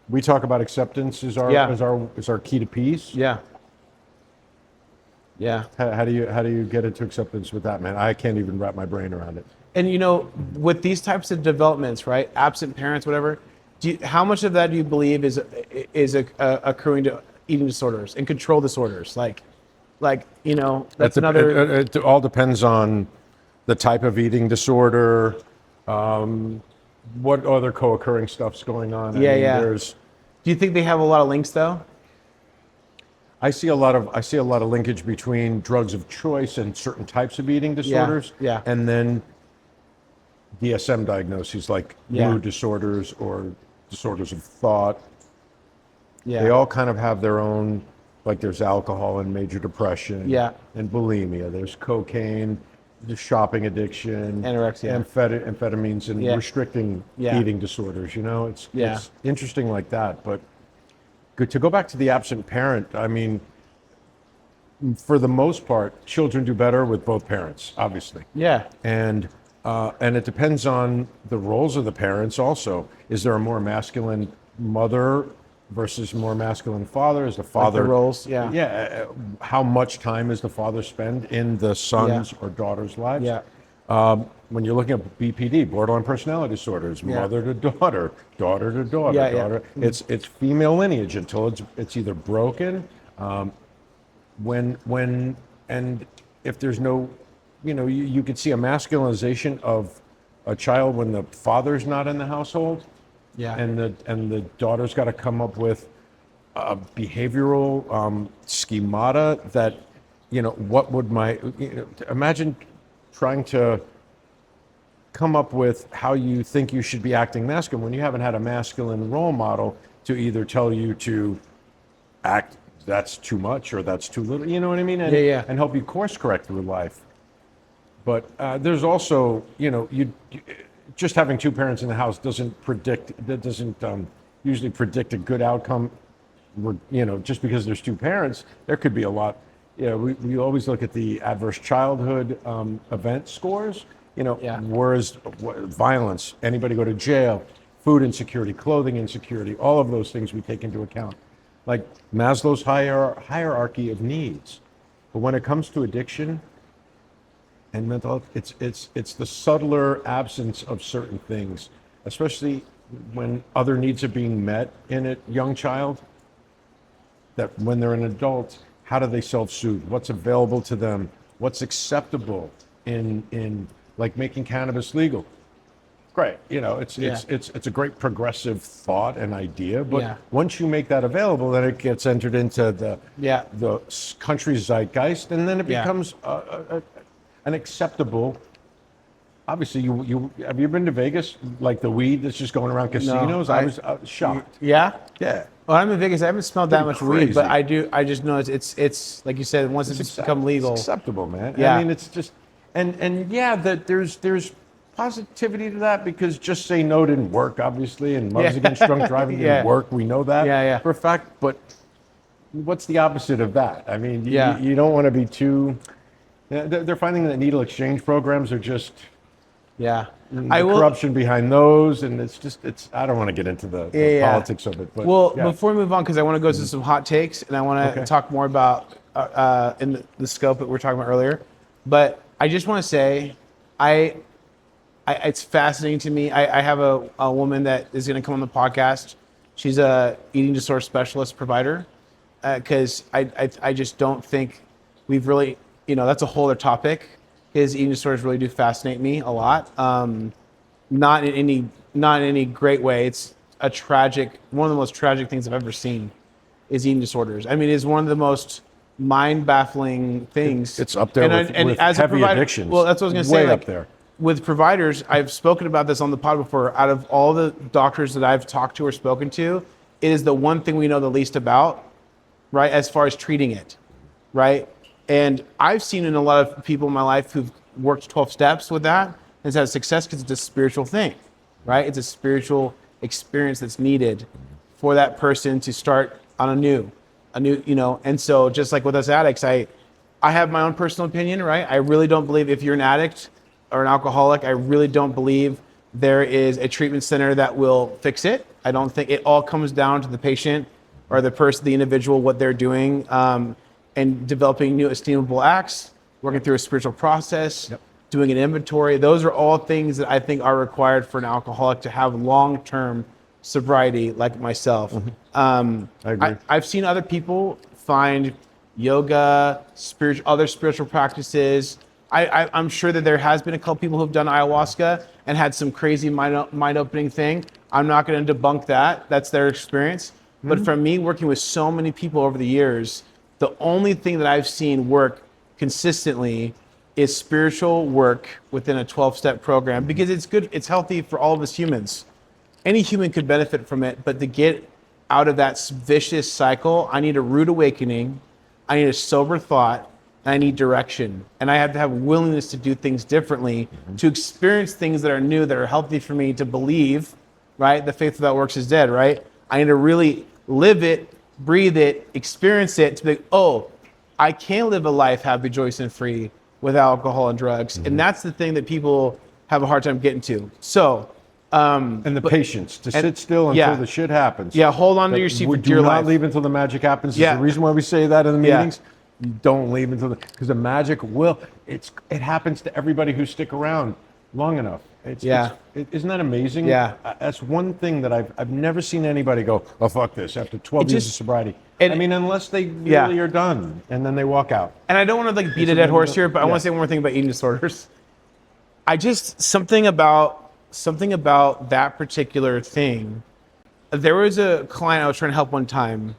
Speaker 2: We talk about acceptance is our key to peace.
Speaker 1: Yeah.
Speaker 2: How do you get into acceptance with that, man? I can't even wrap my brain around it.
Speaker 1: And with these types of developments, right? Absent parents, whatever. How much of that do you believe is accruing to eating disorders and control disorders? That's another.
Speaker 2: It all depends on the type of eating disorder, what other co-occurring stuff's going on.
Speaker 1: Yeah.
Speaker 2: Do
Speaker 1: you think they have a lot of links though?
Speaker 2: I see a lot of linkage between drugs of choice and certain types of eating disorders.
Speaker 1: Yeah.
Speaker 2: And then DSM diagnoses like mood disorders or disorders of thought.
Speaker 1: Yeah.
Speaker 2: They all kind of have their own, like there's alcohol and major depression.
Speaker 1: Yeah.
Speaker 2: And bulimia. There's cocaine, the shopping addiction,
Speaker 1: anorexia,
Speaker 2: amphetamines, and restricting eating disorders. It's interesting like that. But good to go back to the absent parent. I mean, for the most part, children do better with both parents, obviously.
Speaker 1: Yeah.
Speaker 2: And it depends on the roles of the parents also. Is there a more masculine mother versus more masculine father? Is the father...
Speaker 1: Like the roles, yeah.
Speaker 2: Yeah. How much time does the father spend in the son's or daughter's lives?
Speaker 1: Yeah.
Speaker 2: When you're looking at BPD, borderline personality disorders,
Speaker 1: Yeah.
Speaker 2: mother to daughter, daughter to daughter,
Speaker 1: Yeah, yeah.
Speaker 2: daughter. It's female lineage until it's either broken. And if there's no, you could see a masculinization of a child when the father's not in the household,
Speaker 1: Yeah.
Speaker 2: and the daughter's got to come up with a behavioral schemata that, what would imagine trying to come up with how you think you should be acting masculine when you haven't had a masculine role model to either tell you to act that's too much or that's too little, you know what I mean? And,
Speaker 1: Yeah.
Speaker 2: and help you course correct through life. But there's also, you just having two parents in the house doesn't usually predict a good outcome. Just because there's two parents, there could be a lot. We always look at the adverse childhood event scores. Whereas violence, anybody go to jail, food insecurity, clothing insecurity, all of those things we take into account. Like Maslow's hierarchy of needs. But when it comes to addiction and mental health, it's the subtler absence of certain things, especially when other needs are being met in a young child, that when they're an adult, how do they self-soothe? What's available to them? What's acceptable in like making cannabis legal? Great, it's a great progressive thought and idea, but once you make that available, then it gets entered into the country's zeitgeist, and then it becomes an acceptable. Obviously, you have you been to Vegas? Like the weed that's just going around casinos?
Speaker 1: No,
Speaker 2: I was shocked.
Speaker 1: Yeah.
Speaker 2: Yeah.
Speaker 1: Well, I'm in Vegas. I haven't smelled that
Speaker 2: Pretty
Speaker 1: much weed, but
Speaker 2: crazy.
Speaker 1: I just know it's like you said, once it's become legal.
Speaker 2: It's acceptable, man.
Speaker 1: Yeah.
Speaker 2: I mean, it's just, and yeah, that there's positivity to that, because Just Say No didn't work, obviously, and Mothers Against Drunk Driving didn't work. We know that
Speaker 1: Yeah.
Speaker 2: for a fact. But what's the opposite of that? I mean,
Speaker 1: Yeah.
Speaker 2: you don't want to be too. They're finding that needle exchange programs are just.
Speaker 1: Yeah.
Speaker 2: The corruption behind those, and it's. I don't want to get into the politics of it, but
Speaker 1: before we move on, because I want to go to some hot takes, and I want to talk more about in the scope that we were talking about earlier. But I just want to say, it's fascinating to me. I have a woman that is going to come on the podcast. She's a eating disorder specialist provider, because I just don't think we've really, that's a whole other topic. His eating disorders really do fascinate me a lot. Not in any great way. It's one of the most tragic things I've ever seen is eating disorders. I mean, it's one of the most mind-baffling things.
Speaker 2: It's up there with
Speaker 1: as a
Speaker 2: heavy
Speaker 1: provider,
Speaker 2: addictions.
Speaker 1: well, that's what I was going to say.
Speaker 2: Way
Speaker 1: Like,
Speaker 2: up there.
Speaker 1: with providers, I've spoken about this on the pod before. Out of all the doctors that I've talked to or spoken to, it is the one thing we know the least about, right? As far as treating it, right? And I've seen in a lot of people in my life who've worked 12 steps with that and has had success because it's a spiritual thing, right? It's a spiritual experience that's needed for that person to start on a new, and so just like with us addicts, I have my own personal opinion, right? I really don't believe if you're an addict or an alcoholic, I really don't believe there is a treatment center that will fix it. I don't think it all comes down to the patient or the person, the individual, what they're doing, and developing new esteemable acts, working through a spiritual process, doing an inventory. Those are all things that I think are required for an alcoholic to have long-term sobriety like myself.
Speaker 2: I agree.
Speaker 1: I've seen other people find yoga, other spiritual practices. I'm sure that there has been a couple people who've done ayahuasca and had some crazy mind-opening thing. I'm not going to debunk that. That's their experience. But from me working with so many people over the years, the only thing that I've seen work consistently is spiritual work within a 12-step program, because it's good, it's healthy for all of us humans. Any human could benefit from it, but to get out of that vicious cycle, I need a rude awakening, I need a sober thought, and I need direction. And I have to have willingness to do things differently, to experience things that are new, that are healthy for me, to believe, right? The faith without works is dead, right? I need to really live it, breathe it, experience it, to be like, oh, I can live a life happy, joyous, and free with alcohol and drugs. And that's the thing that people have a hard time getting to. So,
Speaker 2: And the patience to sit still until the shit happens.
Speaker 1: Yeah, hold on to your seat for
Speaker 2: Do
Speaker 1: dear
Speaker 2: not
Speaker 1: life.
Speaker 2: leave until the magic happens.
Speaker 1: Yeah.
Speaker 2: Is the reason why we say that in the
Speaker 1: Yeah.
Speaker 2: meetings. You don't leave until because the magic will. It happens to everybody who stick around long enough. Isn't that amazing?
Speaker 1: Yeah.
Speaker 2: That's one thing that I've never seen anybody go, oh fuck this after 12
Speaker 1: It
Speaker 2: years
Speaker 1: just-
Speaker 2: of sobriety.
Speaker 1: and-
Speaker 2: I mean, unless they really are done and then they walk out.
Speaker 1: And I don't want to like beat a dead horse here, but I
Speaker 2: Yeah.
Speaker 1: want to say one more thing about eating disorders. I just something about that particular thing. There was a client I was trying to help one time,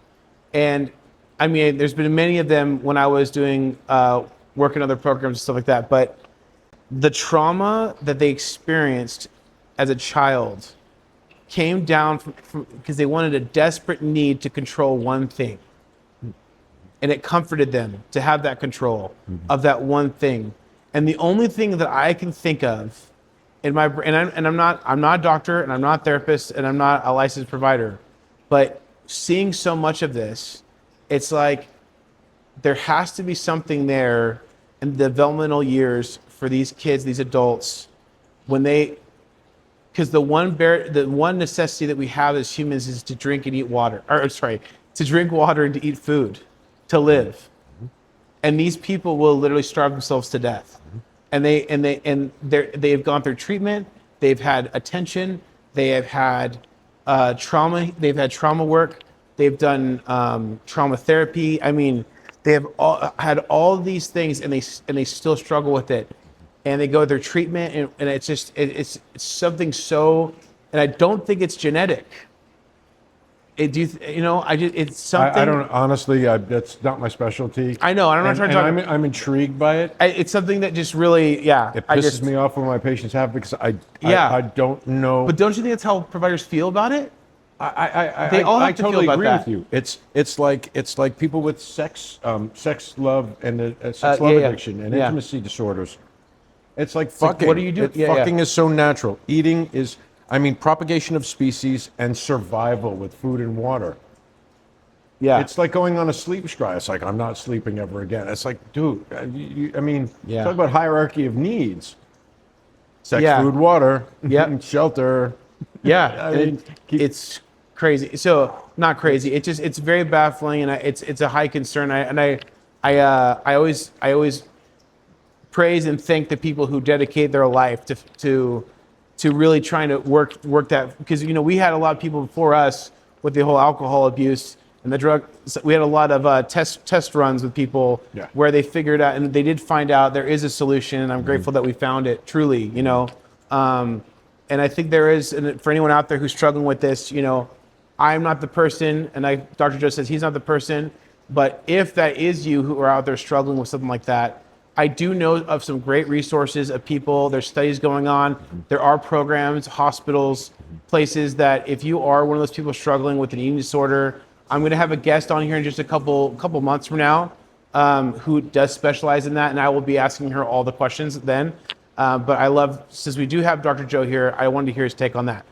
Speaker 1: and I mean, there's been many of them when I was doing work in other programs and stuff like that. But the trauma that they experienced as a child came down from because they wanted a desperate need to control one thing. And it comforted them to have that control of that one thing. And the only thing that I can think of in my brain, and I'm not a doctor and I'm not a therapist and I'm not a licensed provider, but seeing so much of this, it's like there has to be something there in the developmental years for these kids, these adults, when they, because the one necessity that we have as humans is to drink and eat water, or sorry, to drink water and to eat food, to live. And these people will literally starve themselves to death. And they've gone through treatment, they've had attention, they have had trauma, they've had trauma work, they've done trauma therapy. I mean, they have had all of these things, and they still struggle with it. And they go through treatment, and it's just it's something so. And I don't think it's genetic. It's something.
Speaker 2: I don't honestly. That's not my specialty.
Speaker 1: I know. I'm not trying to talk.
Speaker 2: I'm intrigued by it.
Speaker 1: It's something that just really, yeah.
Speaker 2: It pisses me off when my patients have because I don't know.
Speaker 1: But don't you think that's how providers feel about it?
Speaker 2: They
Speaker 1: all have to
Speaker 2: totally
Speaker 1: feel about
Speaker 2: agree
Speaker 1: that.
Speaker 2: with you. It's like people with sex love and sex love addiction and intimacy disorders. It's like fucking.
Speaker 1: what do you do?
Speaker 2: Fucking is so natural. Eating is. I mean, propagation of species and survival with food and water.
Speaker 1: Yeah.
Speaker 2: It's like going on a sleep strike. It's like, I'm not sleeping ever again. It's like, dude, talk about hierarchy of needs. Sex, food, water, shelter.
Speaker 1: Yeah.
Speaker 2: I mean,
Speaker 1: it's crazy. So not crazy. It's very baffling, and it's a high concern. I always praise and thank the people who dedicate their life to really trying to work that, because we had a lot of people before us with the whole alcohol abuse and the drug. So we had a lot of test runs with people where they figured out, and they did find out there is a solution. And I'm grateful that we found it. Truly, and I think there is, and for anyone out there who's struggling with this, I'm not the person, and Dr. Joe says he's not the person, but if that is you who are out there struggling with something like that, I do know of some great resources of people. There's studies going on. There are programs, hospitals, places that if you are one of those people struggling with an eating disorder, I'm going to have a guest on here in just a couple months from now who does specialize in that, and I will be asking her all the questions then. But I love, since we do have Dr. Joe here, I wanted to hear his take on that.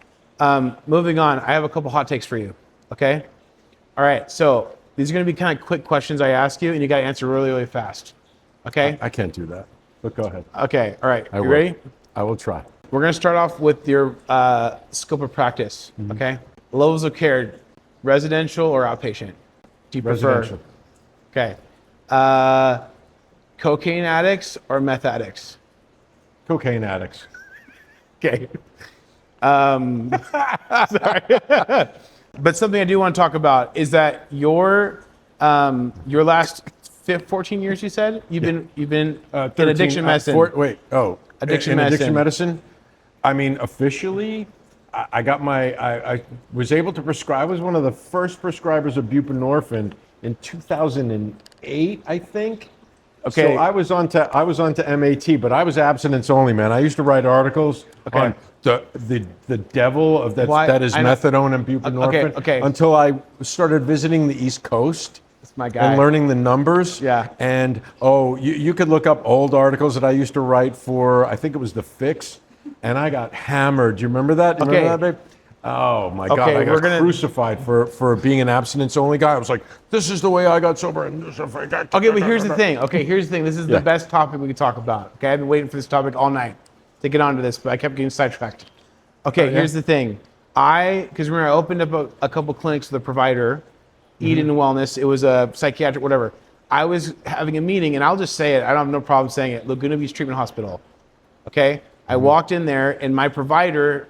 Speaker 1: Moving on, I have a couple hot takes for you, okay? All right, so these are going to be kind of quick questions I ask you, and you got to answer really, really fast. Okay?
Speaker 2: I can't do that, but go ahead.
Speaker 1: Okay, all right. You
Speaker 2: will.
Speaker 1: Ready?
Speaker 2: I will try.
Speaker 1: We're going to start off with your scope of practice, okay? Levels of care, residential or outpatient? Do you prefer?
Speaker 2: Residential.
Speaker 1: Okay. Cocaine addicts or meth addicts?
Speaker 2: Cocaine addicts.
Speaker 1: Okay. Sorry. But something I do want to talk about is that your last 14 years, you said you've been in
Speaker 2: 13,
Speaker 1: addiction medicine.
Speaker 2: Addiction medicine. I mean, officially, I was able to prescribe. I was one of the first prescribers of buprenorphine in 2008, I think.
Speaker 1: Okay.
Speaker 2: So I was onto MAT, but I was abstinence only, man. I used to write articles on the devil of that is methadone and buprenorphine.
Speaker 1: Okay.
Speaker 2: Until I started visiting the East Coast.
Speaker 1: That's my guy.
Speaker 2: And learning the numbers.
Speaker 1: Yeah.
Speaker 2: And you could look up old articles that I used to write for, I think it was The Fix, and I got hammered. Do you remember that? Do you remember that, babe? Oh my God, I got crucified for being an abstinence only guy. I was like, this is the way I got sober.
Speaker 1: Okay, but here's the thing. This is the best topic we could talk about. Okay, I've been waiting for this topic all night to get onto this, but I kept getting sidetracked. Okay, here's the thing. Because remember, I opened up a couple clinics with a provider, Eden Wellness. It was a psychiatric, whatever. I was having a meeting, and I'll just say it. I don't have no problem saying it. Laguna Beach Treatment Hospital. Okay, I walked in there, and my provider,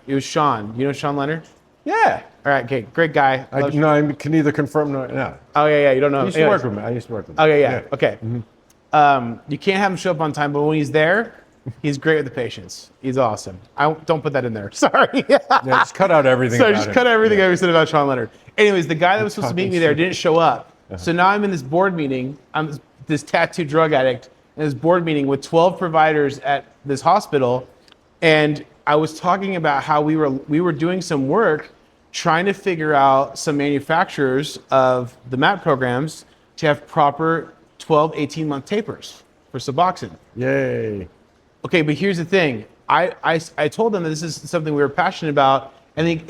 Speaker 1: it was Sean. You know Sean Leonard?
Speaker 2: Yeah.
Speaker 1: All right, okay, great guy.
Speaker 2: I can neither confirm nor no.
Speaker 1: Oh yeah, you don't know.
Speaker 2: I used to work with him. I used to work with him.
Speaker 1: Okay, yeah. Okay. You can't have him show up on time, but when he's there, he's great with the patients. He's awesome. Don't put that in there. Sorry.
Speaker 2: Yeah, just cut out everything.
Speaker 1: So
Speaker 2: about
Speaker 1: just
Speaker 2: him.
Speaker 1: cut everything I said about Sean Leonard. Anyways, the guy that was supposed to meet me there didn't show up. So now I'm in this board meeting. I'm this tattooed drug addict in this board meeting with 12 providers at this hospital, and I was talking about how we were doing some work trying to figure out some manufacturers of the MAT programs to have proper 12, 18-month tapers for Suboxone.
Speaker 2: Yay.
Speaker 1: Okay, but here's the thing. I told them that this is something we were passionate about, and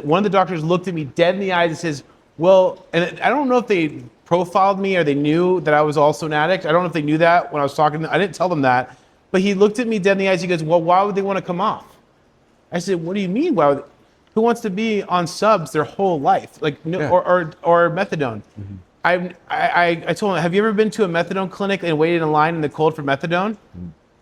Speaker 1: one of the doctors looked at me dead in the eyes and says, well, and I don't know if they profiled me or they knew that I was also an addict. I don't know if they knew that when I was talking to them. I didn't tell them that. But he looked at me dead in the eyes. He goes, well, why would they want to come off? I said, what do you mean? Who wants to be on subs their whole life? Like, no,
Speaker 2: Yeah.
Speaker 1: or methadone. I told him, have you ever been to a methadone clinic and waited in line in the cold for methadone?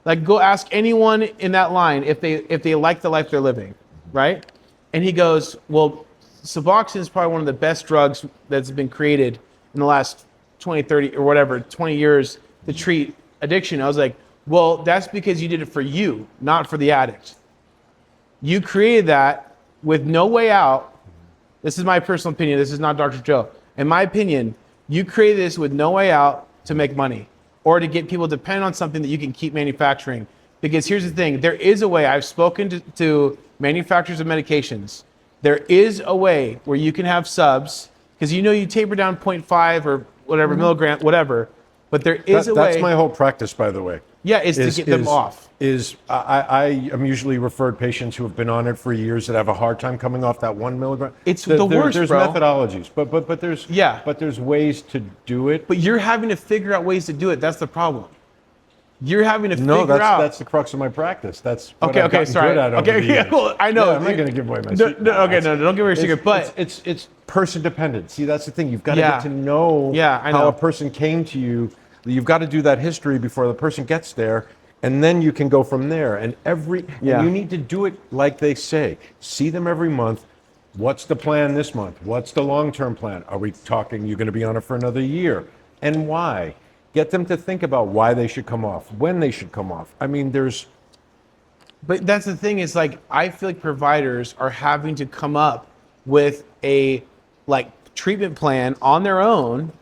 Speaker 1: Like, go ask anyone in that line if they like the life they're living, right? And he goes, well, Suboxone is probably one of the best drugs that's been created in the last 20, 30, or whatever, 20 years to treat addiction. I was like, well, that's because you did it for you, not for the addict. You created that with no way out. This is my personal opinion. This is not Dr. Joe. In my opinion, you created this with no way out to make money or to get people dependent on something that you can keep manufacturing. Because here's the thing, there is a way. I've spoken to manufacturers of medications. There is a way where you can have subs, because you taper down 0.5 or whatever, milligram, whatever, but there is a way.
Speaker 2: That's my whole practice, by the way.
Speaker 1: Yeah, is to get them off.
Speaker 2: I am usually referred patients who have been on it for years that have a hard time coming off that 1 milligram.
Speaker 1: It's the worst,
Speaker 2: There's
Speaker 1: bro.
Speaker 2: methodologies, but there's ways to do it.
Speaker 1: But you're having to figure out ways to do it. That's the problem. You're having to
Speaker 2: No,
Speaker 1: figure out.
Speaker 2: that's the crux of my practice. That's what
Speaker 1: Okay,
Speaker 2: I've
Speaker 1: okay,
Speaker 2: gotten
Speaker 1: sorry.
Speaker 2: good at over
Speaker 1: Okay,
Speaker 2: the
Speaker 1: yeah,
Speaker 2: years.
Speaker 1: well, I know.
Speaker 2: Yeah, I'm not going to give away my
Speaker 1: No,
Speaker 2: secret.
Speaker 1: no, okay, no, don't give away your secret. But
Speaker 2: it's person dependent. See, that's the thing. You've got to
Speaker 1: Yeah.
Speaker 2: get to know,
Speaker 1: Yeah, I
Speaker 2: how
Speaker 1: know.
Speaker 2: a person came to you. You've got to do that history before the person gets there, and then you can go from there. And
Speaker 1: Yeah.
Speaker 2: you need to do it like they say. See them every month. What's the plan this month? What's the long-term plan? Are we talking you're going to be on it for another year? And why? Get them to think about why they should come off, when they should come off. I mean,
Speaker 1: But that's the thing is, like, I feel like providers are having to come up with a treatment plan on their own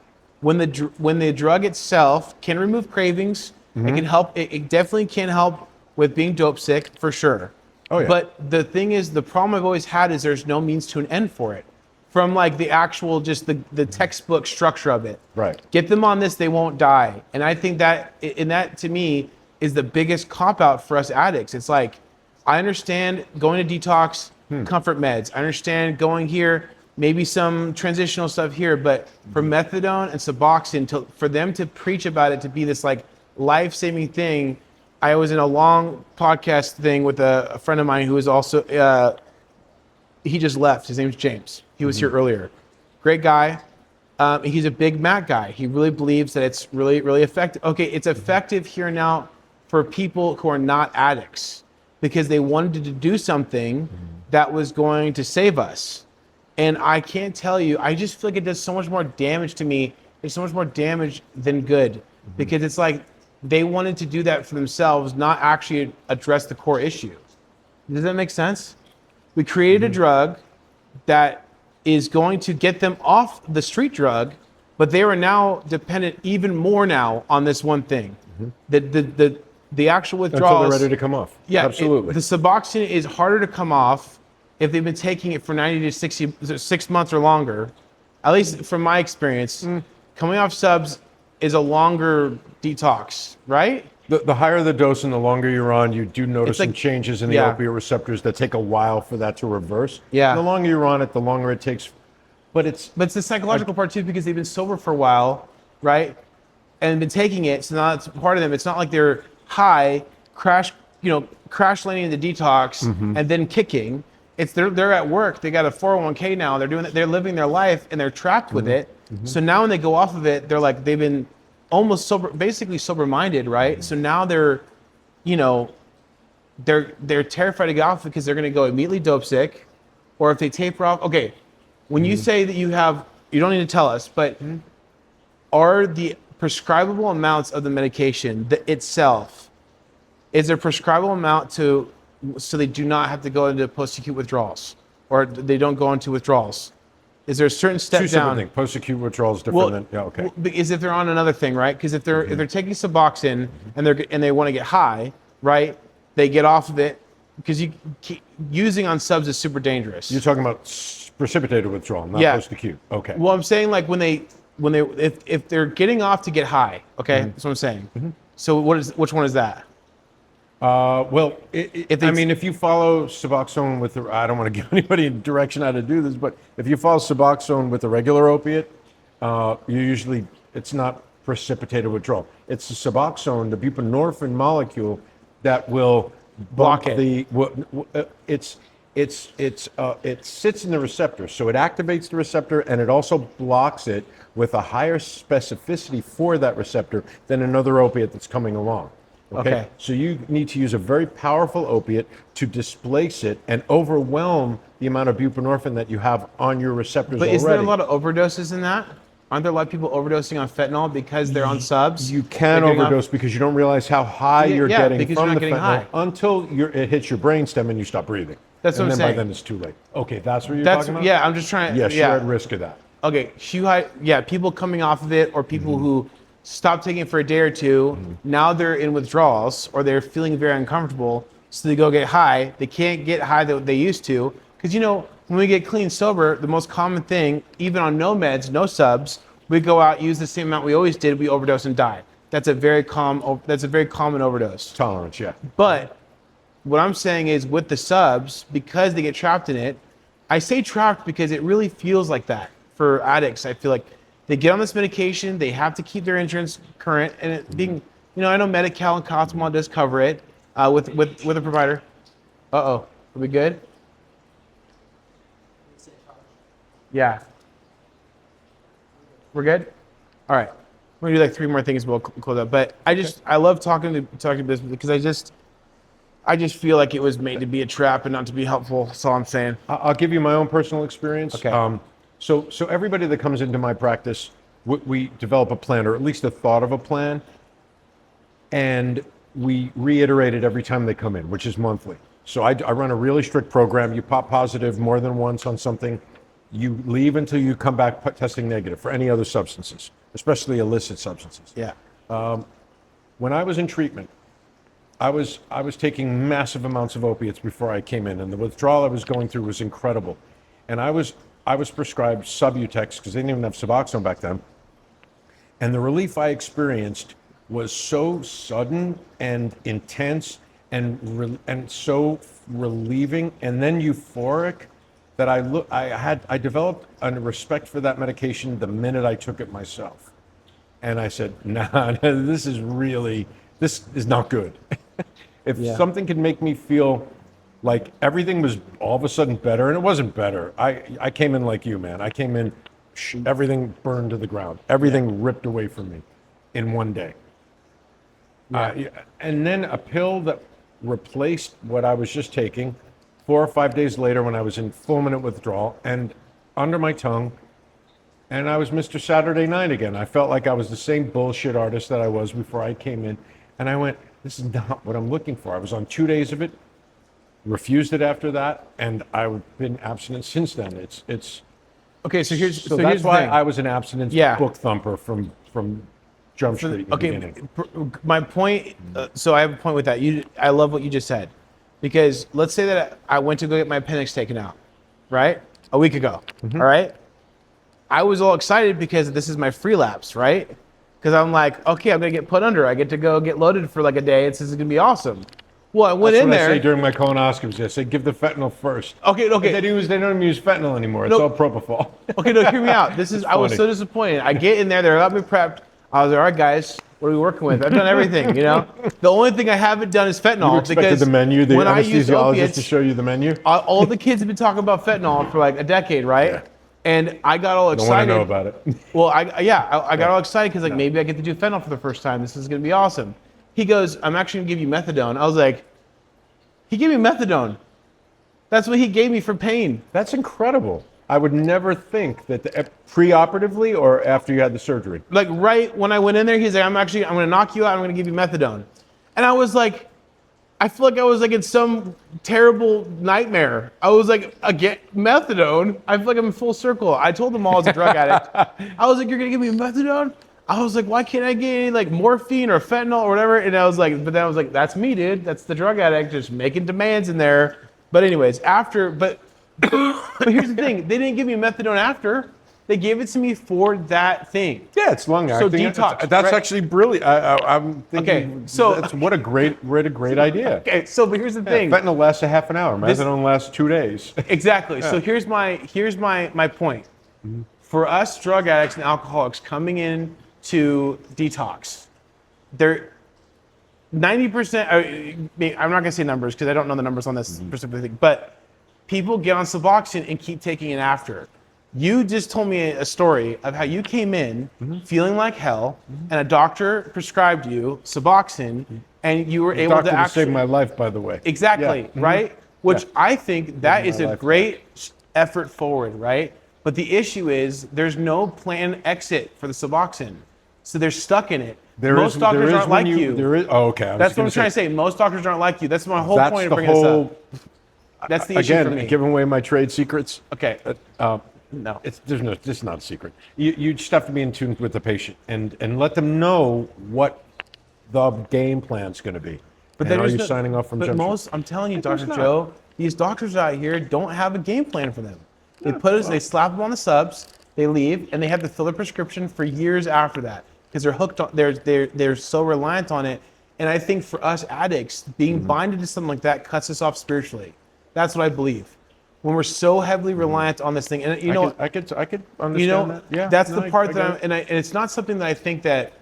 Speaker 1: when the drug itself can remove cravings. It can help. It definitely can help with being dope sick for sure.
Speaker 2: Oh, yeah.
Speaker 1: But the thing is, the problem I've always had is there's no means to an end for it. From like the actual, just the textbook structure of it.
Speaker 2: Right.
Speaker 1: Get them on this, they won't die. And I think that to me is the biggest cop out for us addicts. It's like, I understand going to detox, comfort meds. I understand going here, maybe some transitional stuff here, but for methadone and Suboxone, for them to preach about it to be this like life-saving thing. I was in a long podcast thing with a friend of mine who is also, he just left. His name's James. He was here earlier. Great guy. He's a big MAT guy. He really believes that it's really, really effective. Okay, it's effective here now for people who are not addicts because they wanted to do something that was going to save us. And I can't tell you, I just feel like it does so much more damage to me. It's so much more damage than good because it's like they wanted to do that for themselves, not actually address the core issue. Does that make sense? We created a drug that is going to get them off the street drug, but they are now dependent even more now on this one thing. The actual withdrawals.
Speaker 2: until they're ready to come off.
Speaker 1: Yeah,
Speaker 2: Absolutely.
Speaker 1: The Suboxone is harder to come off if they've been taking it for 90 to 60, 6 months or longer. At least from my experience, coming off subs is a longer detox, right?
Speaker 2: The higher the dose and the longer you're on, you do notice
Speaker 1: It's like-
Speaker 2: some changes in the
Speaker 1: yeah.
Speaker 2: opioid receptors that take a while for that to reverse.
Speaker 1: Yeah.
Speaker 2: The longer you're on it, the longer it takes. But it's
Speaker 1: But it's the psychological part too, because they've been sober for a while, right? And been taking it, so now it's part of them. It's not like they're high, crash landing into detox and then kicking. It's they're at work. They got a 401k now. They're living their life and they're trapped with it. So now when they go off of it, they're like, they've been almost sober, basically sober minded, right? So now they're, you know, they're terrified to get off because they're going to go immediately dope sick, or if they taper off. Okay, when you say that you don't need to tell us, but are the prescribable amounts of the medication itself, is there prescribable amount so they do not have to go into post-acute withdrawals, or they don't go into withdrawals? Is there a certain step
Speaker 2: Two
Speaker 1: down?
Speaker 2: separate things. Post-acute withdrawal is different than, yeah, okay.
Speaker 1: Is if they're on another thing, right? Because if they're taking Suboxone and they want to get high, right? They get off of it because using on subs is super dangerous.
Speaker 2: You're talking about precipitated withdrawal, not post-acute. Okay.
Speaker 1: Well, I'm saying like if they're getting off to get high, okay, that's what I'm saying. So which one is that?
Speaker 2: Well, if you follow Suboxone with I don't want to give anybody a direction how to do this, but if you follow Suboxone with a regular opiate, it's not precipitated withdrawal. It's the Suboxone, the buprenorphine molecule, that will
Speaker 1: Block it.
Speaker 2: It sits in the receptor, so it activates the receptor, and it also blocks it with a higher specificity for that receptor than another opiate that's coming along. Okay. So you need to use a very powerful opiate to displace it and overwhelm the amount of buprenorphine that you have on your receptors already.
Speaker 1: But is there a lot of overdoses in that? Aren't there a lot of people overdosing on fentanyl because they're on subs?
Speaker 2: You can overdose because you don't realize how high you're getting from the fentanyl
Speaker 1: high
Speaker 2: until it hits your brainstem and you stop breathing.
Speaker 1: That's what I'm saying.
Speaker 2: And then by then it's too late. Okay, that's what you're talking about?
Speaker 1: Yeah, I'm just trying.
Speaker 2: Yes, you're at risk of that.
Speaker 1: Okay, people coming off of it, or people who stop taking it for a day or two, now they're in withdrawals, or they're feeling very uncomfortable, so they go get high. They can't get high that they used to, because when we get clean sober, the most common thing, even on no meds, no subs, we go out, use the same amount we always did, we overdose and die. That's a very common overdose.
Speaker 2: Tolerance, yeah.
Speaker 1: But what I'm saying is with the subs, because they get trapped in it, I say trapped because it really feels like that for addicts. I feel like they get on this medication, they have to keep their insurance current, and it being, I know Medi-Cal and Cosmo does cover it with a provider. Are we good? Yeah. We're good? All right. We're gonna do like 3 more things, we'll close up. But I love talking to business because I just feel like it was made to be a trap and not to be helpful. That's all I'm saying.
Speaker 2: I'll give you my own personal experience.
Speaker 1: Okay.
Speaker 2: So everybody that comes into my practice, we develop a plan, or at least a thought of a plan, and we reiterate it every time they come in, which is monthly. So I run a really strict program. You pop positive more than once on something, you leave until you come back testing negative for any other substances, especially illicit substances.
Speaker 1: Yeah.
Speaker 2: When I was in treatment, I was taking massive amounts of opiates before I came in, and the withdrawal I was going through was incredible. And I was prescribed Subutex because they didn't even have Suboxone back then. And the relief I experienced was so sudden and intense and so relieving and then euphoric that I developed a respect for that medication the minute I took it myself. And I said, nah, this is not good. If something can make me feel like everything was all of a sudden better, and it wasn't better. I came in like you, man. I came in, everything burned to the ground. Everything ripped away from me in one day. And then a pill that replaced what I was just taking 4 or 5 days later when I was in fulminant withdrawal and under my tongue, and I was Mr. Saturday Night again. I felt like I was the same bullshit artist that I was before I came in. And I went, this is not what I'm looking for. I was on 2 days of it, refused it after that, and I've been abstinent since then. It's
Speaker 1: okay. So here's
Speaker 2: that's
Speaker 1: the
Speaker 2: why
Speaker 1: thing.
Speaker 2: I was an abstinence book thumper from Jump Street. In the beginning.
Speaker 1: My point. So I have a point with that. I love what you just said, because let's say that I went to go get my appendix taken out, right, a week ago. All right. I was all excited because this is my free lapse, right? Because I'm like, okay, I'm gonna get put under. I get to go get loaded for like a day. This is gonna be awesome. Well, I went in there.
Speaker 2: I say during my colonoscopies. I say give the fentanyl first.
Speaker 1: Okay.
Speaker 2: They don't even use fentanyl anymore. It's all propofol.
Speaker 1: Okay, no, hear me out. I was so disappointed. I get in there. They got me prepped. I was like, all right, guys, what are we working with? I've done everything. The only thing I haven't done is fentanyl.
Speaker 2: You expected the menu, the anesthesiologist to show you the menu.
Speaker 1: All the kids have been talking about fentanyl for like a decade, right?
Speaker 2: Yeah.
Speaker 1: And I got all
Speaker 2: Don't want
Speaker 1: excited.
Speaker 2: to know about it.
Speaker 1: Well, I got all excited because like maybe I get to do fentanyl for the first time. This is gonna be awesome. He goes, I'm actually gonna give you methadone. I was like, he gave me methadone. That's what he gave me for pain.
Speaker 2: That's incredible. I would never think that pre-operatively or after you had the surgery.
Speaker 1: Like right when I went in there, he's like, I'm gonna knock you out. I'm gonna give you methadone. And I was like, I feel like I was like in some terrible nightmare. I was like, again, methadone. I feel like I'm in full circle. I told them all I was a drug addict. I was like, you're gonna give me methadone? I was like, why can't I get any like morphine or fentanyl or whatever? And I was like, but then I was like, that's me, dude. That's the drug addict just making demands in there. But anyways, but here's the thing. They didn't give me methadone after. They gave it to me for that thing.
Speaker 2: Yeah, it's long acting.
Speaker 1: detox,
Speaker 2: That's
Speaker 1: right?
Speaker 2: actually brilliant. I'm thinking.
Speaker 1: Okay, so-
Speaker 2: that's what a great idea.
Speaker 1: Okay, so but here's the thing.
Speaker 2: Fentanyl lasts a half an hour. Methadone lasts 2 days.
Speaker 1: Exactly. So here's my point. For us drug addicts and alcoholics coming in to detox, they're 90%. I'm not gonna say numbers because I don't know the numbers on this specific thing, but people get on Suboxone and keep taking it after. You just told me a story of how you came in feeling like hell, and a doctor prescribed you Suboxone, and you were able
Speaker 2: Doctor
Speaker 1: to actually
Speaker 2: saved my life, by the way.
Speaker 1: exactly
Speaker 2: Yeah.
Speaker 1: right. Which
Speaker 2: Yeah.
Speaker 1: I think that
Speaker 2: Saved
Speaker 1: is
Speaker 2: my
Speaker 1: a
Speaker 2: life.
Speaker 1: great effort forward, right? But the issue is there's no plan exit for the Suboxone, so they're stuck in it. Most doctors aren't like you.
Speaker 2: There is. Oh, okay.
Speaker 1: That's what I'm trying to say. Most doctors aren't like you. That's my whole
Speaker 2: That's
Speaker 1: point of
Speaker 2: the
Speaker 1: bringing this
Speaker 2: whole.
Speaker 1: up. That's the issue for me.
Speaker 2: Again, giving away my trade secrets.
Speaker 1: Okay. No.
Speaker 2: It's not a secret. You just have to be in tune with the patient and let them know what the game plan's going to be. But then are you signing off from Jump Street?
Speaker 1: I'm telling you,
Speaker 2: There's
Speaker 1: Dr.
Speaker 2: not.
Speaker 1: Joe, these doctors out here don't have a game plan for them. They slap them on the subs, they leave, and they have to fill a prescription for years after that because they're hooked on. They're so reliant on it. And I think for us addicts, being binded to something like that cuts us off spiritually. That's what I believe. When we're so heavily reliant on this thing, and you know,
Speaker 2: I could understand
Speaker 1: you know,
Speaker 2: that. Yeah,
Speaker 1: that's
Speaker 2: no,
Speaker 1: the part
Speaker 2: I
Speaker 1: that
Speaker 2: get it.
Speaker 1: and it's not something that I think that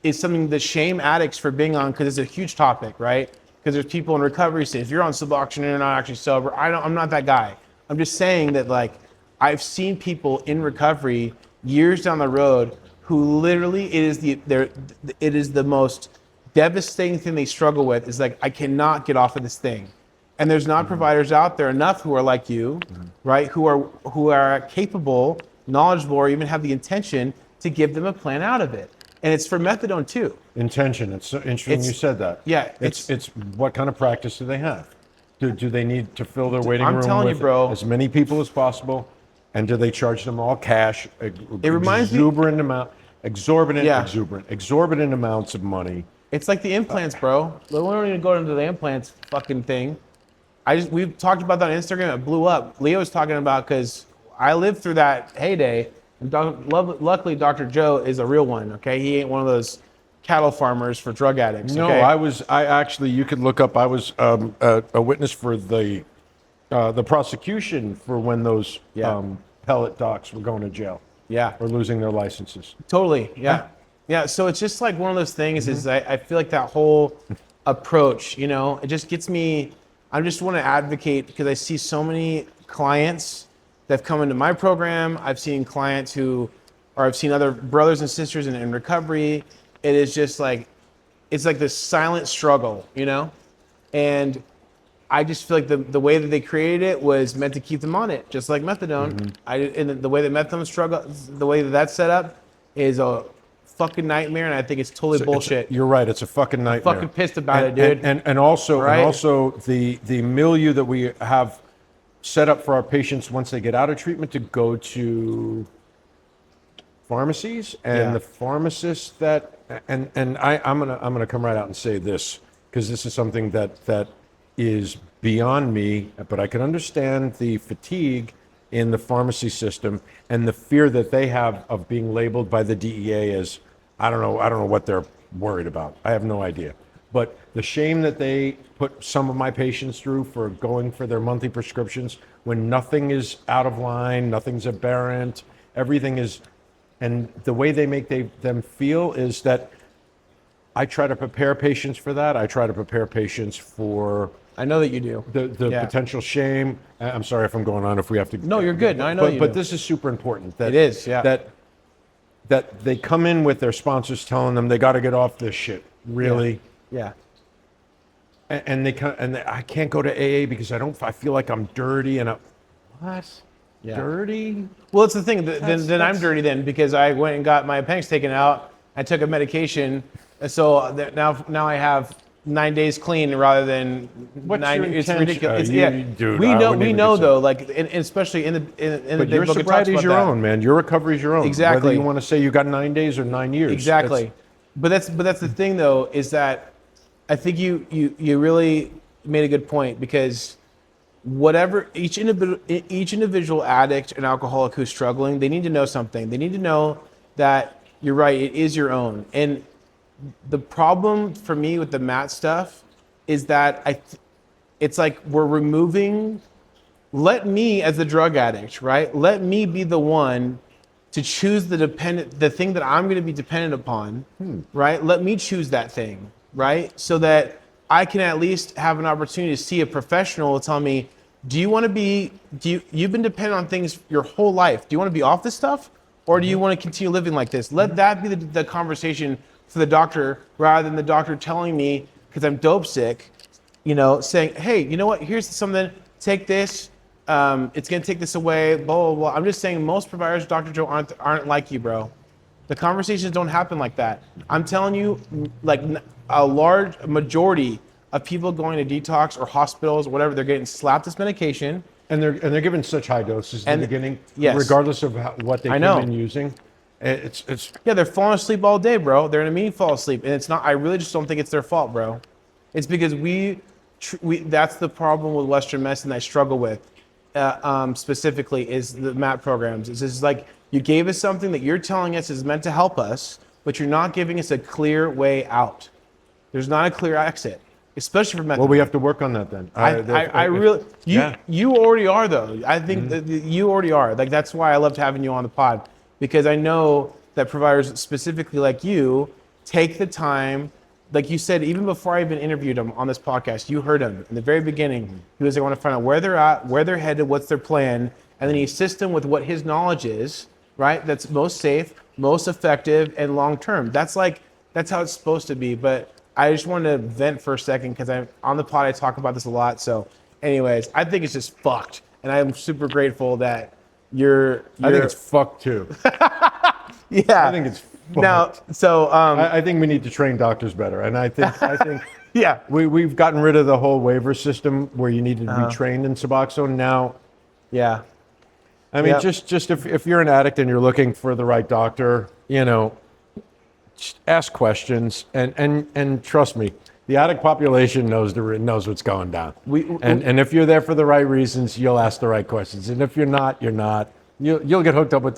Speaker 1: is something that shame addicts for being on because it's a huge topic, right? Because there's people in recovery saying if you're on Suboxone and you're not actually sober, I'm not that guy. I'm just saying that like I've seen people in recovery years down the road who literally it is the most devastating thing they struggle with is like I cannot get off of this thing. And there's not providers out there enough who are like you, right? Who are capable, knowledgeable, or even have the intention to give them a plan out of it. And it's for methadone too.
Speaker 2: Intention. It's so interesting you said that.
Speaker 1: Yeah,
Speaker 2: It's what kind of practice do they have? Do they need to fill their waiting
Speaker 1: I'm
Speaker 2: room
Speaker 1: telling you,
Speaker 2: with
Speaker 1: bro.
Speaker 2: as many people as possible? And do they charge them all cash? It
Speaker 1: reminds me-
Speaker 2: exorbitant amounts of money.
Speaker 1: It's like the implants, bro. We don't even go into the implants fucking thing. We've talked about that on Instagram. It blew up. Leo was talking about because I lived through that heyday. And luckily, Dr. Joe is a real one. Okay, he ain't one of those cattle farmers for drug addicts.
Speaker 2: No,
Speaker 1: okay?
Speaker 2: I actually, you could look up. I was a witness for the prosecution for when those
Speaker 1: Yeah.
Speaker 2: pellet docs were going to jail
Speaker 1: Yeah,
Speaker 2: or losing their licenses.
Speaker 1: totally. Yeah, yeah. So it's just like one of those things. Is I feel like that whole approach, you know, it just gets me. I just want to advocate because I see so many clients that have come into my program. I've seen clients I've seen other brothers and sisters in recovery. It is just like, it's like this silent struggle, you know? And I just feel like the way that they created it was meant to keep them on it, just like methadone. And the way that methadone struggle, the way that that's set up is a fucking nightmare, and I think it's totally bullshit.
Speaker 2: You're right. It's a fucking nightmare.
Speaker 1: Fucking pissed about it, dude.
Speaker 2: And also
Speaker 1: Right?
Speaker 2: the milieu that we have set up for our patients once they get out of treatment to go to pharmacies and
Speaker 1: Yeah.
Speaker 2: the pharmacists that and I'm gonna come right out and say this because this is something that is beyond me, but I can understand the fatigue in the pharmacy system and the fear that they have of being labeled by the DEA as I don't know what they're worried about. I have no idea. But the shame that they put some of my patients through for going for their monthly prescriptions when nothing is out of line, nothing's aberrant, everything is, and the way they make them feel is that I try to prepare patients for that. I try to prepare patients for
Speaker 1: I know that you do.
Speaker 2: The
Speaker 1: Yeah.
Speaker 2: potential shame. I'm sorry if I'm going on. If we have to.
Speaker 1: No, you're good. I know you
Speaker 2: But
Speaker 1: do.
Speaker 2: this is super important. That,
Speaker 1: It is, yeah.
Speaker 2: That they come in with their sponsors telling them they got to get off this shit. Really.
Speaker 1: Yeah.
Speaker 2: And I can't go to AA because I feel like I'm dirty what?
Speaker 1: Yeah.
Speaker 2: Dirty?
Speaker 1: Well, it's the thing. Then I'm
Speaker 2: that's-
Speaker 1: dirty then because I went and got my appendix taken out. I took a medication, and so now I have 9 days clean rather than
Speaker 2: What's
Speaker 1: 9.
Speaker 2: your
Speaker 1: It's
Speaker 2: intention?
Speaker 1: ridiculous.
Speaker 2: Dude,
Speaker 1: we
Speaker 2: I
Speaker 1: know
Speaker 2: wouldn't even
Speaker 1: though.
Speaker 2: consider-
Speaker 1: Like, and especially in the
Speaker 2: But
Speaker 1: big
Speaker 2: your
Speaker 1: book, it talks
Speaker 2: sobriety is
Speaker 1: about
Speaker 2: your
Speaker 1: that.
Speaker 2: own, man. Your recovery is your own.
Speaker 1: Exactly.
Speaker 2: Whether you want to say you got 9 days or 9 years.
Speaker 1: Exactly. But that's the thing though, is that I think you really made a good point, because whatever each individual addict and alcoholic who's struggling, they need to know something. They need to know that you're right, it is your own. And the problem for me with the Matt stuff is that it's like we're removing, let me as the drug addict, right? Let me be the one to choose the thing that I'm going to be dependent upon, right? Let me choose that thing, right? So that I can at least have an opportunity to see a professional tell me, you've been dependent on things your whole life. Do you want to be off this stuff? Or do you want to continue living like this? Let that be the conversation for the doctor, rather than the doctor telling me, because I'm dope sick, saying, hey, you know what? Here's something, take this. It's going to take this away, blah, blah, blah. I'm just saying most providers, Dr. Joe, aren't like you, bro. The conversations don't happen like that. I'm telling you, like a large majority of people going to detox or hospitals or whatever, they're getting slapped this medication.
Speaker 2: And they're given such high doses in the beginning,
Speaker 1: yes.
Speaker 2: regardless of what they
Speaker 1: I
Speaker 2: came
Speaker 1: know.
Speaker 2: in using. It's
Speaker 1: Yeah, they're falling asleep all day, bro. They're in a mean fall asleep. And it's not, I really just don't think it's their fault, bro. It's because that's the problem with Western medicine I struggle with. Specifically is the MAT programs. It's just like, you gave us something that you're telling us is meant to help us, but you're not giving us a clear way out. There's not a clear exit, especially for methadone.
Speaker 2: well, we have to work on that then.
Speaker 1: I really,
Speaker 2: yeah.
Speaker 1: you already are though. I think that you already are. Like, that's why I loved having you on the pod, because I know that providers specifically like you take the time. Like you said, even before I even interviewed him on this podcast, you heard him in the very beginning. He was, I want to find out where they're at, where they're headed, what's their plan, and then he assists them with what his knowledge is, right? That's most safe, most effective, and long-term. That's how it's supposed to be. But I just wanted to vent for a second, because on the pod I talk about this a lot. So anyways, I think it's just fucked. And I'm super grateful that you're
Speaker 2: I think it's fucked too.
Speaker 1: yeah.
Speaker 2: I think it's fucked.
Speaker 1: Now, so
Speaker 2: I think we need to train doctors better, and I think
Speaker 1: yeah.
Speaker 2: we've gotten rid of the whole waiver system where you needed to be trained in Suboxone. Now,
Speaker 1: Yeah.
Speaker 2: I mean,
Speaker 1: Yep.
Speaker 2: just if you're an addict and you're looking for the right doctor, just ask questions and trust me, the addict population knows what's going down. And if you're there for the right reasons, you'll ask the right questions. And if you're not, you're not. You'll get hooked up with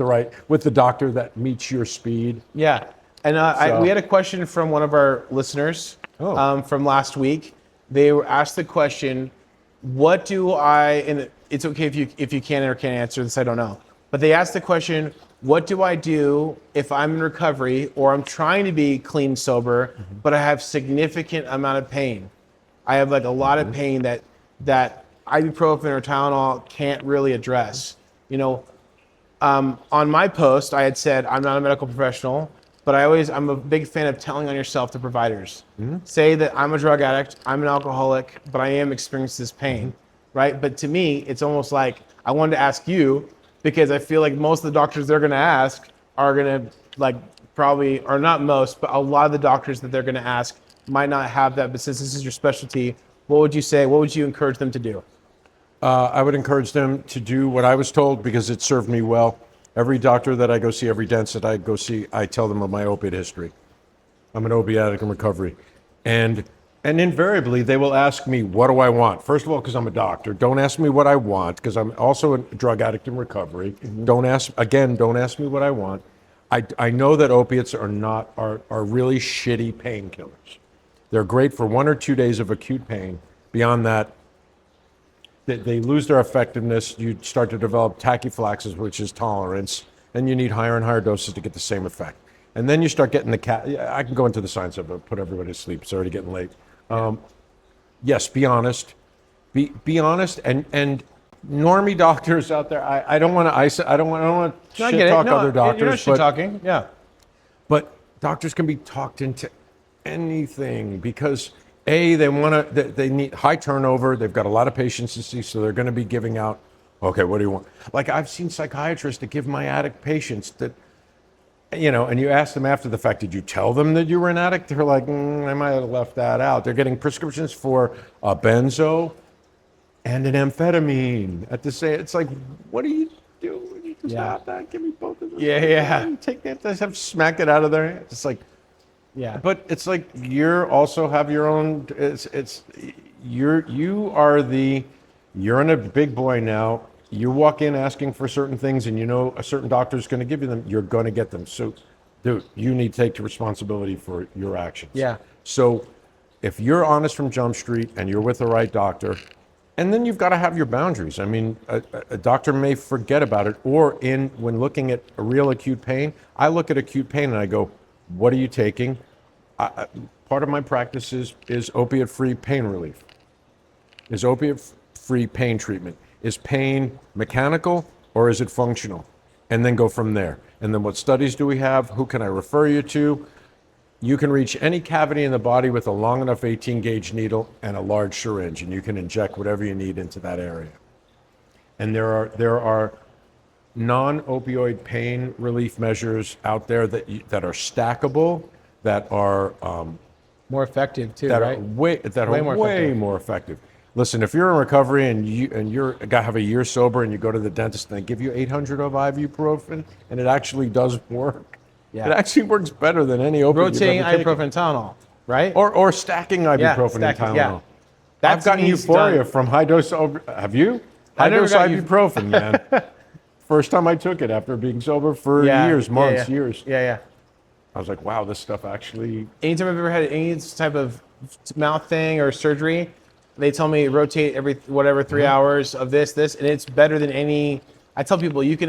Speaker 2: the doctor that meets your speed.
Speaker 1: Yeah. And we had a question from one of our listeners from last week. They were asked the question, what do I, and it's okay if you can or can't answer this, I don't know. But they asked the question, what do I do if I'm in recovery or I'm trying to be clean, sober, but I have significant amount of pain? I have like a lot of pain that ibuprofen or Tylenol can't really address. On my post, I had said, I'm not a medical professional, but I'm a big fan of telling on yourself to providers. Say that I'm a drug addict, I'm an alcoholic, but I am experiencing this pain, right? But to me, it's almost like I wanted to ask you, because I feel like most of the doctors they're going to ask are going to probably, or not most, but a lot of the doctors that they're going to ask might not have that. But since this is your specialty, what would you say? What would you encourage them to do?
Speaker 2: I would encourage them to do what I was told because it served me well. Every doctor that I go see, every dentist that I go see, I tell them of my opiate history. I'm an opiate addict in recovery. And invariably, they will ask me, what do I want? First of all, because I'm a doctor. Don't ask me what I want, because I'm also a drug addict in recovery. Don't ask me what I want. I know that opiates are really shitty painkillers. They're great for 1 or 2 days of acute pain. Beyond that, they lose their effectiveness. You start to develop tachyphylaxis, which is tolerance, and you need higher and higher doses to get the same effect. And then you start getting I can go into the science of it, put everybody to sleep. It's already getting late. Yes, be honest. Be honest, and normie doctors out there. I don't want to I don't want to
Speaker 1: I
Speaker 2: shit
Speaker 1: get it.
Speaker 2: talk
Speaker 1: No,
Speaker 2: other doctors,
Speaker 1: you're not shit
Speaker 2: but
Speaker 1: talking. Yeah.
Speaker 2: but doctors can be talked into anything because they want to. They need high turnover. They've got a lot of patients to see, so they're going to be giving out. Okay, what do you want? Like I've seen psychiatrists that give my addict patients that, and you ask them after the fact, did you tell them that you were an addict? They're like, I might have left that out. They're getting prescriptions for a benzo and an amphetamine at the same. It's like, what do you do? You just
Speaker 1: Yeah.
Speaker 2: have that. Give me both of them.
Speaker 1: Yeah.
Speaker 2: Take that. Just have smack it out of their hands. It's like,
Speaker 1: Yeah.
Speaker 2: but it's like you're also have your own. You're in a big boy now. You walk in asking for certain things, and a certain doctor is going to give you them. You're going to get them. So, dude, you need to take the responsibility for your actions.
Speaker 1: Yeah.
Speaker 2: So, if you're honest from Jump Street and you're with the right doctor, and then you've got to have your boundaries. I mean, a doctor may forget about it, or when looking at a real acute pain, I look at acute pain and I go, "What are you taking?" Part of my practice is opiate-free pain relief. Is opiate-free pain treatment. Is pain mechanical or is it functional? And then go from there. And then what studies do we have? Who can I refer you to? You can reach any cavity in the body with a long enough 18 gauge needle and a large syringe, and you can inject whatever you need into that area. And there are non-opioid pain relief measures out there that are stackable, that are
Speaker 1: More effective too,
Speaker 2: that
Speaker 1: right?
Speaker 2: are way more effective. Listen, if you're in recovery and you're have a year sober and you go to the dentist and they give you 800 of ibuprofen and it actually does work.
Speaker 1: Yeah.
Speaker 2: It actually works better than any opiate
Speaker 1: Rotating
Speaker 2: you've ever taken.
Speaker 1: ibuprofen Tylenol, right?
Speaker 2: Or stacking ibuprofen and
Speaker 1: stacking,
Speaker 2: Tylenol.
Speaker 1: yeah.
Speaker 2: I've
Speaker 1: That's
Speaker 2: gotten
Speaker 1: means
Speaker 2: euphoria
Speaker 1: done.
Speaker 2: from high dose. Have you? High
Speaker 1: I never
Speaker 2: dose
Speaker 1: got
Speaker 2: ibuprofen, man. First time I took it after being sober for years, months, years.
Speaker 1: Yeah.
Speaker 2: I was like, wow, this stuff actually.
Speaker 1: Anytime I've ever had any type of mouth thing or surgery, they tell me rotate every 3 hours of this, and it's better than any. I tell people you can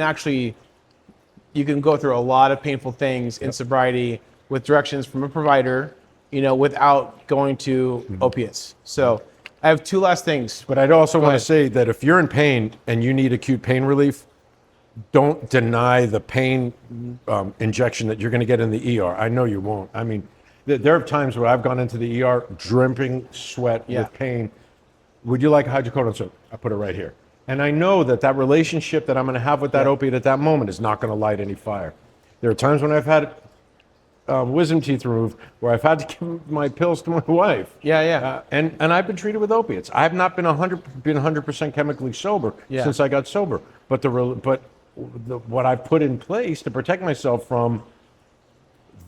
Speaker 1: go through a lot of painful things in sobriety with directions from a provider, without going to opiates. So I have two last things.
Speaker 2: But I'd also want
Speaker 1: ahead.
Speaker 2: to say that if you're in pain and you need acute pain relief, don't deny the pain injection that you're going to get in the ER. I know you won't. I mean, there are times where I've gone into the ER dripping sweat with pain. Would you like hydrocodone soap? I put it right here. And I know that relationship that I'm going to have with that opiate at that moment is not going to light any fire. There are times when I've had wisdom teeth removed where I've had to give my pills to my wife. And I've been treated with opiates. I've not been 100% chemically sober since I got sober. But what I've put in place to protect myself from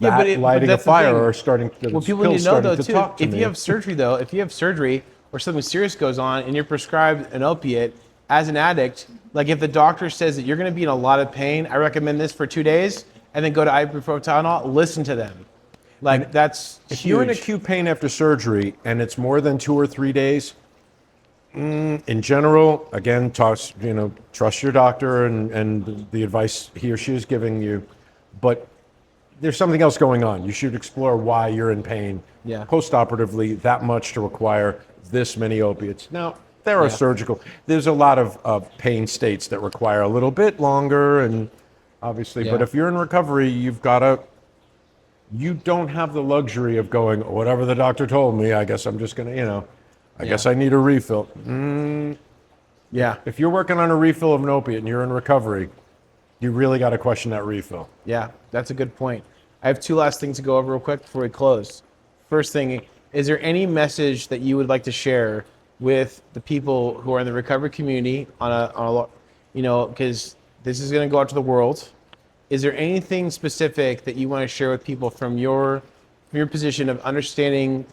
Speaker 2: lighting a
Speaker 1: that's the
Speaker 2: fire
Speaker 1: thing.
Speaker 2: or starting to
Speaker 1: What people need to know though too,
Speaker 2: talk to
Speaker 1: if
Speaker 2: me.
Speaker 1: you have surgery or something serious goes on and you're prescribed an opiate as an addict, like if the doctor says that you're going to be in a lot of pain, I recommend this for 2 days and then go to ibuprofen Tylenol, listen to them. Like that's
Speaker 2: If
Speaker 1: huge.
Speaker 2: you're in acute pain after surgery and it's more than 2 or 3 days, in general, again, trust your doctor and the advice he or she is giving you. But there's something else going on. You should explore why you're in pain post-operatively that much to require this many opiates. Now, there are there's a lot of pain states that require a little bit longer, and obviously, but if you're in recovery, you don't have the luxury of going, whatever the doctor told me, I guess I'm just going to, I guess I need a refill. If you're working on a refill of an opiate and you're in recovery, you really got to question that refill.
Speaker 1: Yeah, that's a good point. I have two last things to go over real quick before we close. First thing, is there any message that you would like to share with the people who are in the recovery community because this is going to go out to the world? Is there anything specific that you want to share with people from your position of understanding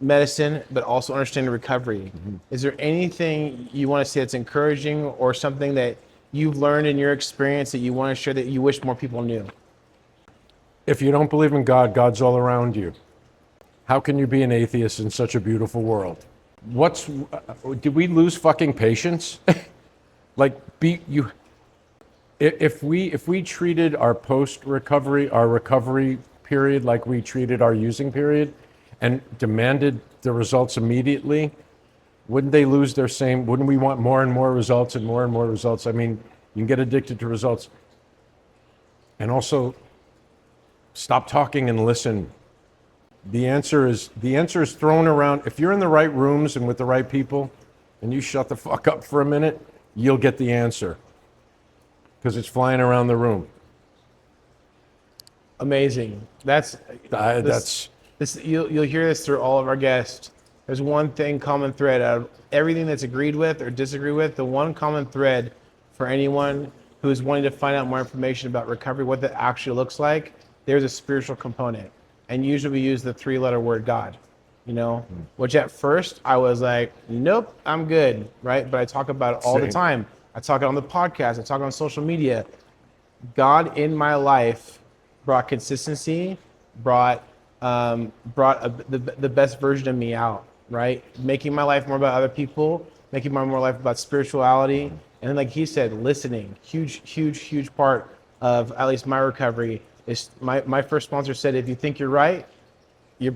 Speaker 1: medicine, but also understanding recovery? Is there anything you want to say that's encouraging or something that you've learned in your experience that you want to share that you wish more people knew?
Speaker 2: If you don't believe in God, God's all around you. How can you be an atheist in such a beautiful world? Did we lose fucking patience? If we treated our our recovery period like we treated our using period and demanded the results immediately, Wouldn't they lose their same? Wouldn't we want more and more results and more results? I mean, you can get addicted to results. And also, stop talking and listen. The answer is thrown around. If you're in the right rooms and with the right people, and you shut the fuck up for a minute, you'll get the answer because it's flying around the room.
Speaker 1: Amazing. That's you'll hear this through all of our guests. There's one thing common thread out of everything that's agreed with or disagree with. The one common thread for anyone who is wanting to find out more information about recovery, what that actually looks like, there's a spiritual component. And usually we use the 3-letter word God, which at first I was like, nope, I'm good, right? But I talk about it all the time. I talk it on the podcast. I talk on social media. God in my life brought consistency, brought the best version of me out, right? Making my life more about other people, making my more life about spirituality. And then, like he said, listening, huge part of at least my recovery is my first sponsor said, if you think you're right, you're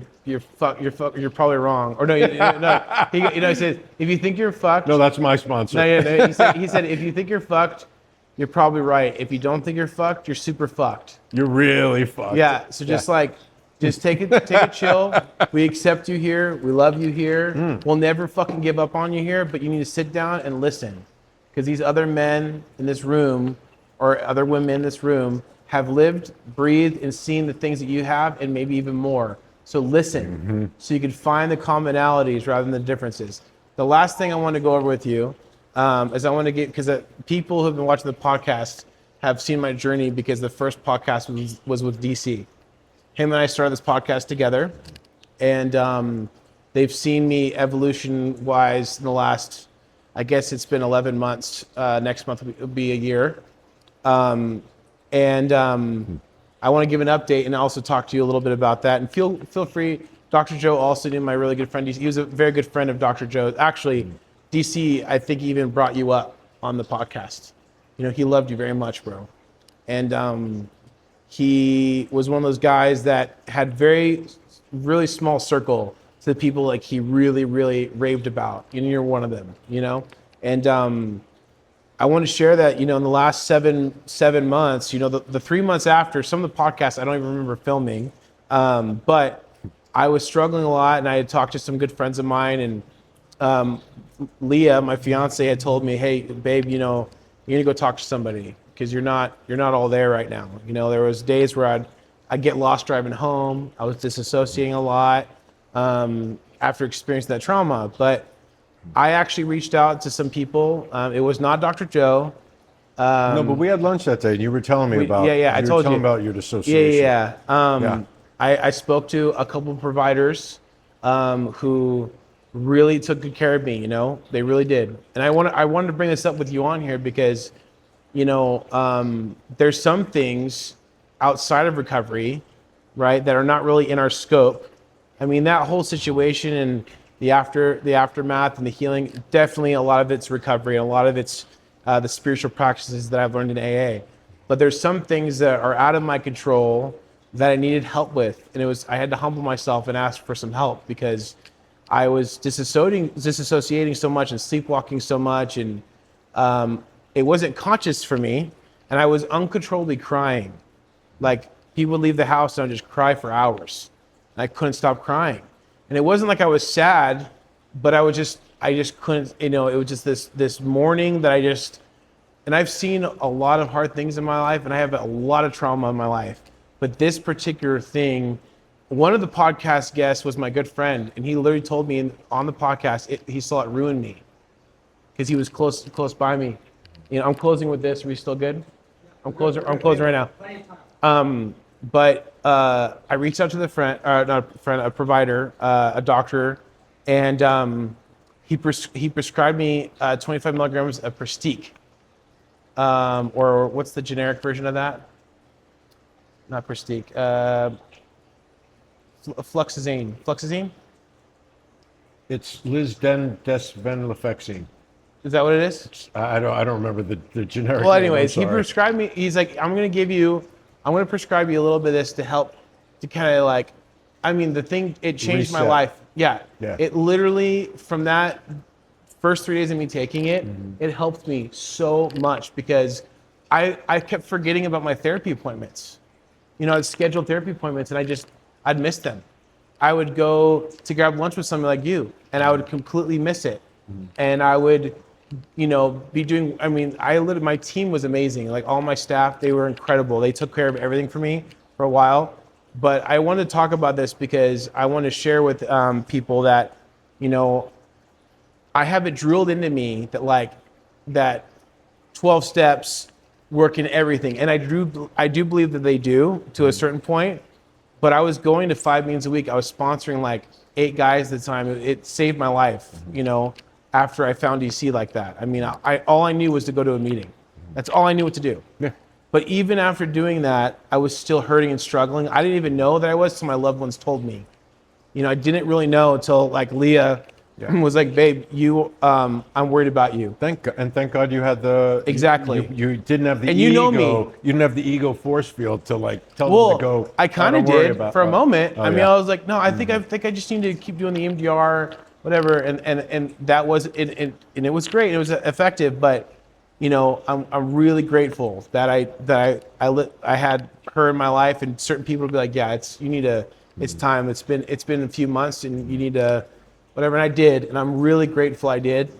Speaker 1: probably wrong. Or no, he said, if you think you're fucked.
Speaker 2: No, that's my sponsor.
Speaker 1: No, he said, if you think you're fucked, you're probably right. If you don't think you're fucked, you're super fucked.
Speaker 2: You're really fucked.
Speaker 1: Yeah. So just take it chill. We accept you here. We love you here. We'll never fucking give up on you here, but you need to sit down and listen. Because these other men in this room or other women in this room have lived, breathed, and seen the things that you have and maybe even more. So listen, so you can find the commonalities rather than the differences. The last thing I want to go over with you is I want to get, because people who have been watching the podcast have seen my journey because the first podcast was with DC. Him and I started this podcast together, and they've seen me evolution-wise in the last, I guess it's been 11 months. Next month will be a year. I want to give an update and also talk to you a little bit about that. And feel free. Dr. Joe also knew my really good friend. He was a very good friend of Dr. Joe. Actually, DC, I think, even brought you up on the podcast. He loved you very much, bro. And he was one of those guys that had really small circle to the people like he really, really raved about. You're one of them, And I want to share that, in the last seven months, the 3 months after, some of the podcasts I don't even remember filming, but I was struggling a lot, and I had talked to some good friends of mine, and Leah, my fiance, had told me, hey, babe, you need to go talk to somebody because you're not all there right now. There was days where I'd get lost driving home. I was disassociating a lot after experiencing that trauma, but I actually reached out to some people. It was not Dr. Joe.
Speaker 2: No, but we had lunch that day, and you were telling me about.
Speaker 1: Yeah, I told you
Speaker 2: about your dissociation.
Speaker 1: Yeah. I spoke to a couple of providers who really took good care of me. They really did. And I wanted to bring this up with you on here because, there's some things outside of recovery, right, that are not really in our scope. I mean, that whole situation and the aftermath and the healing, definitely a lot of it's recovery and a lot of it's the spiritual practices that I've learned in AA. But there's some things that are out of my control that I needed help with. And I had to humble myself and ask for some help because I was disassociating so much and sleepwalking so much. And it wasn't conscious for me. And I was uncontrollably crying. Like people would leave the house and I'd just cry for hours. And I couldn't stop crying. And it wasn't like I was sad, but I just couldn't, it was just this mourning that and I've seen a lot of hard things in my life and I have a lot of trauma in my life. But this particular thing, one of the podcast guests was my good friend, and he literally told me on the podcast, he saw it ruin me because he was close by me. I'm closing with this. Are we still good? I'm closing right now. But I reached out to a provider, a doctor, and he prescribed me 25 milligrams of Prestique, or what's the generic version of that? Not Prestique, Fluoxetine. Fluoxetine?
Speaker 2: It's lisdexvenlafaxine.
Speaker 1: Is that what it is?
Speaker 2: I don't remember the generic.
Speaker 1: Well, anyways, he prescribed me. He's like, I'm going to prescribe you a little bit of this to help to kind of it changed my life. Yeah. It literally, from that first 3 days of me taking it, it helped me so much because I kept forgetting about my therapy appointments. You know, I'd schedule therapy appointments and I'd miss them. I would go to grab lunch with somebody like you and I would completely miss it. And I would, you know, be doing, I mean, my team was amazing. Like all my staff, they were incredible. They took care of everything for me for a while. But I want to talk about this because I want to share with people that, you know, I have it drilled into me that 12 steps work in everything. And I do believe that they do to a certain point, but I was going to 5 meetings a week. I was sponsoring like 8 guys at the time. It saved my life, you know, after I found DC like that. I mean, all I knew was to go to a meeting. That's all I knew what to do.
Speaker 2: Yeah.
Speaker 1: But even after doing that, I was still hurting and struggling. I didn't even know that I was until my loved ones told me. You know, I didn't really know until like Leah was like, babe, I'm worried about you.
Speaker 2: Thank God you had the
Speaker 1: Exactly.
Speaker 2: You didn't have the
Speaker 1: And
Speaker 2: ego.
Speaker 1: you know me.
Speaker 2: You didn't have the ego force field to like tell them to go.
Speaker 1: I kind of
Speaker 2: don't worry
Speaker 1: did
Speaker 2: about
Speaker 1: for a
Speaker 2: that."
Speaker 1: moment.
Speaker 2: Oh,
Speaker 1: I mean,
Speaker 2: yeah.
Speaker 1: I was like, no, I think I just need to keep doing the EMDR, whatever, and that was it, and it was great. It was effective, but you know, I'm really grateful that I had her in my life, and certain people would be like, yeah, it's time. It's been a few months, and you need to, whatever. And I did, and I'm really grateful I did.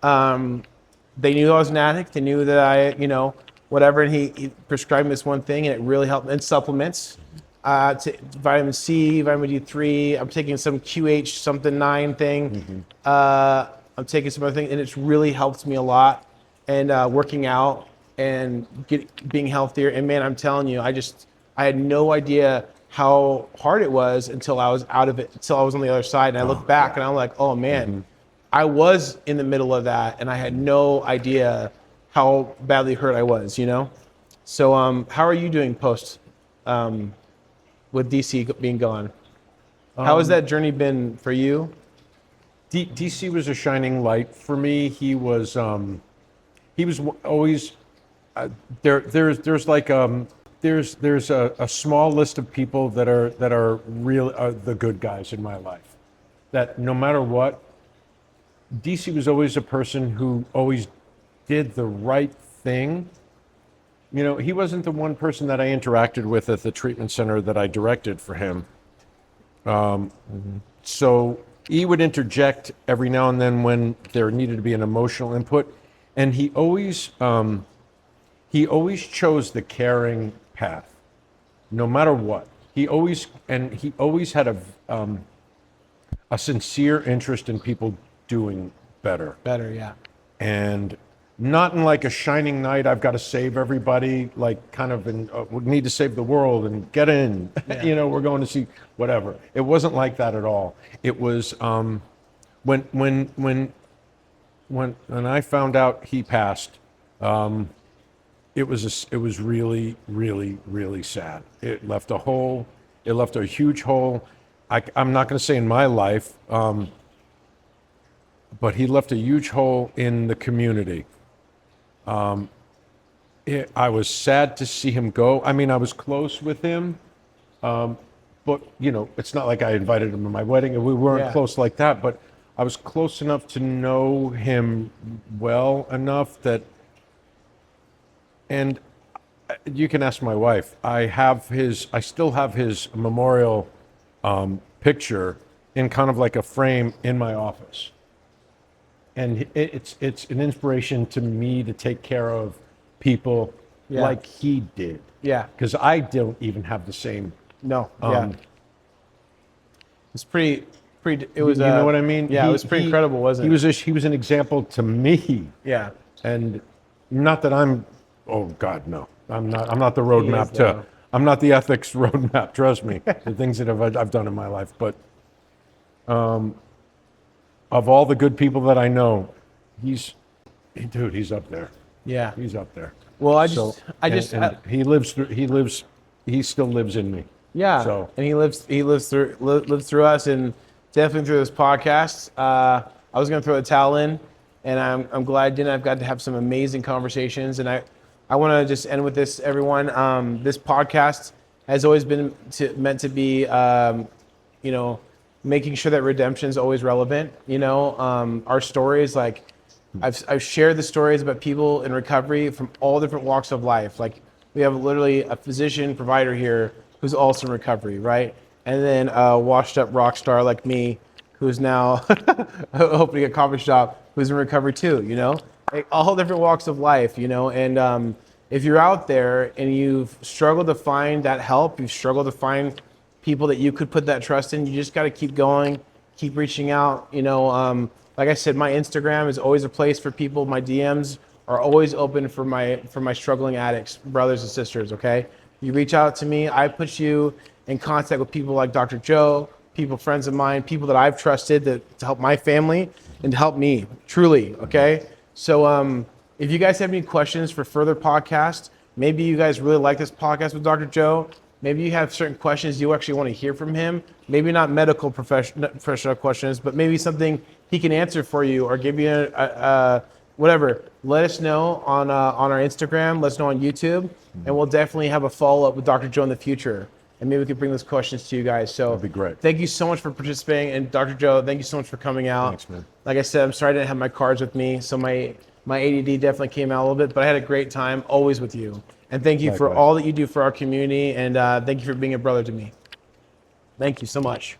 Speaker 1: They knew I was an addict. They knew that I, you know, whatever. And he prescribed me this one thing, and it really helped. And supplements, vitamin C, vitamin D3. I'm taking some QH something 9 thing. I'm taking some other thing, and it's really helped me a lot. And working out and being healthier. And man, I'm telling you, I had no idea how hard it was until I was out of it, until I was on the other side. And I look back and I'm like, oh man, I was in the middle of that and I had no idea how badly hurt I was, you know? So how are you doing post with DC being gone? How has that journey been for you?
Speaker 2: DC was a shining light for me. He was always there's a small list of people that are the good guys in my life. That no matter what, DC was always a person who always did the right thing. You know, he wasn't the one person that I interacted with at the treatment center that I directed for him. So he would interject every now and then when there needed to be an emotional input. And he always chose the caring path, no matter what. He always had a sincere interest in people doing better.
Speaker 1: Better, yeah.
Speaker 2: And not in like a shining knight, I've got to save everybody, like kind of we need to save the world and get in.
Speaker 1: Yeah.
Speaker 2: You know, we're going to see whatever. It wasn't like that at all. It was when I found out he passed, it was really, really, really sad. It left a huge hole. I'm not going to say in my life, but he left a huge hole in the community. I was sad to see him go. I mean, I was close with him, but you know, it's not like I invited him to my wedding, and we weren't close like that. But I was close enough to know him well enough that, and you can ask my wife. I still have his memorial picture in kind of like a frame in my office, and it's an inspiration to me to take care of people like he did.
Speaker 1: Yeah.
Speaker 2: Because I don't even have the same.
Speaker 1: No. Yeah. It's pretty. It was.
Speaker 2: You know what I mean?
Speaker 1: Yeah, it was pretty incredible, wasn't it?
Speaker 2: He was an example to me.
Speaker 1: Yeah.
Speaker 2: And not that I'm. Oh God, no. I'm not the roadmap to.
Speaker 1: though.
Speaker 2: I'm not the ethics roadmap. Trust me. The things that I've done in my life, but of all the good people that I know, he's up there.
Speaker 1: Yeah.
Speaker 2: He's up there.
Speaker 1: Well,
Speaker 2: He still lives in me.
Speaker 1: Yeah.
Speaker 2: So.
Speaker 1: And he lives through us, and definitely through this podcast. I was going to throw a towel in, and I'm glad I didn't. I've got to have some amazing conversations, and I want to just end with this, everyone. This podcast has always been meant to be, you know, making sure that redemption is always relevant. Our stories, like I've shared the stories about people in recovery from all different walks of life. Like we have literally a physician provider here who's also in recovery, right? And then a washed up rock star like me, who's now opening a coffee shop, who's in recovery too, like all different walks of life, and if you're out there and you've struggled to find that help, you've struggled to find people that you could put that trust in, you just got to keep going, keep reaching out. Like I said, my Instagram is always a place for people. My DMs are always open for my struggling addicts, brothers and sisters. Okay, you reach out to me, I put you in contact with people like Dr. Joe, people, friends of mine, people that I've trusted to help my family and to help me truly. Okay, so if you guys have any questions for further podcasts, maybe you guys really like this podcast with Dr. Joe. Maybe you have certain questions you actually want to hear from him. Maybe not medical professional questions, but maybe something he can answer for you or give you a whatever. Let us know on our Instagram. Let us know on YouTube, and we'll definitely have a follow-up with Dr. Joe in the future. And maybe we could bring those questions to you guys. So
Speaker 2: that'd be great.
Speaker 1: Thank you so much for participating. And Dr. Joe, thank you so much for coming out.
Speaker 2: Thanks, man.
Speaker 1: Like I said, I'm sorry I didn't have my cards with me. So my ADD definitely came out a little bit, but I had a great time always with you. And thank you for
Speaker 2: Likewise.
Speaker 1: all that you do for our community. And thank you for being a brother to me. Thank you so much.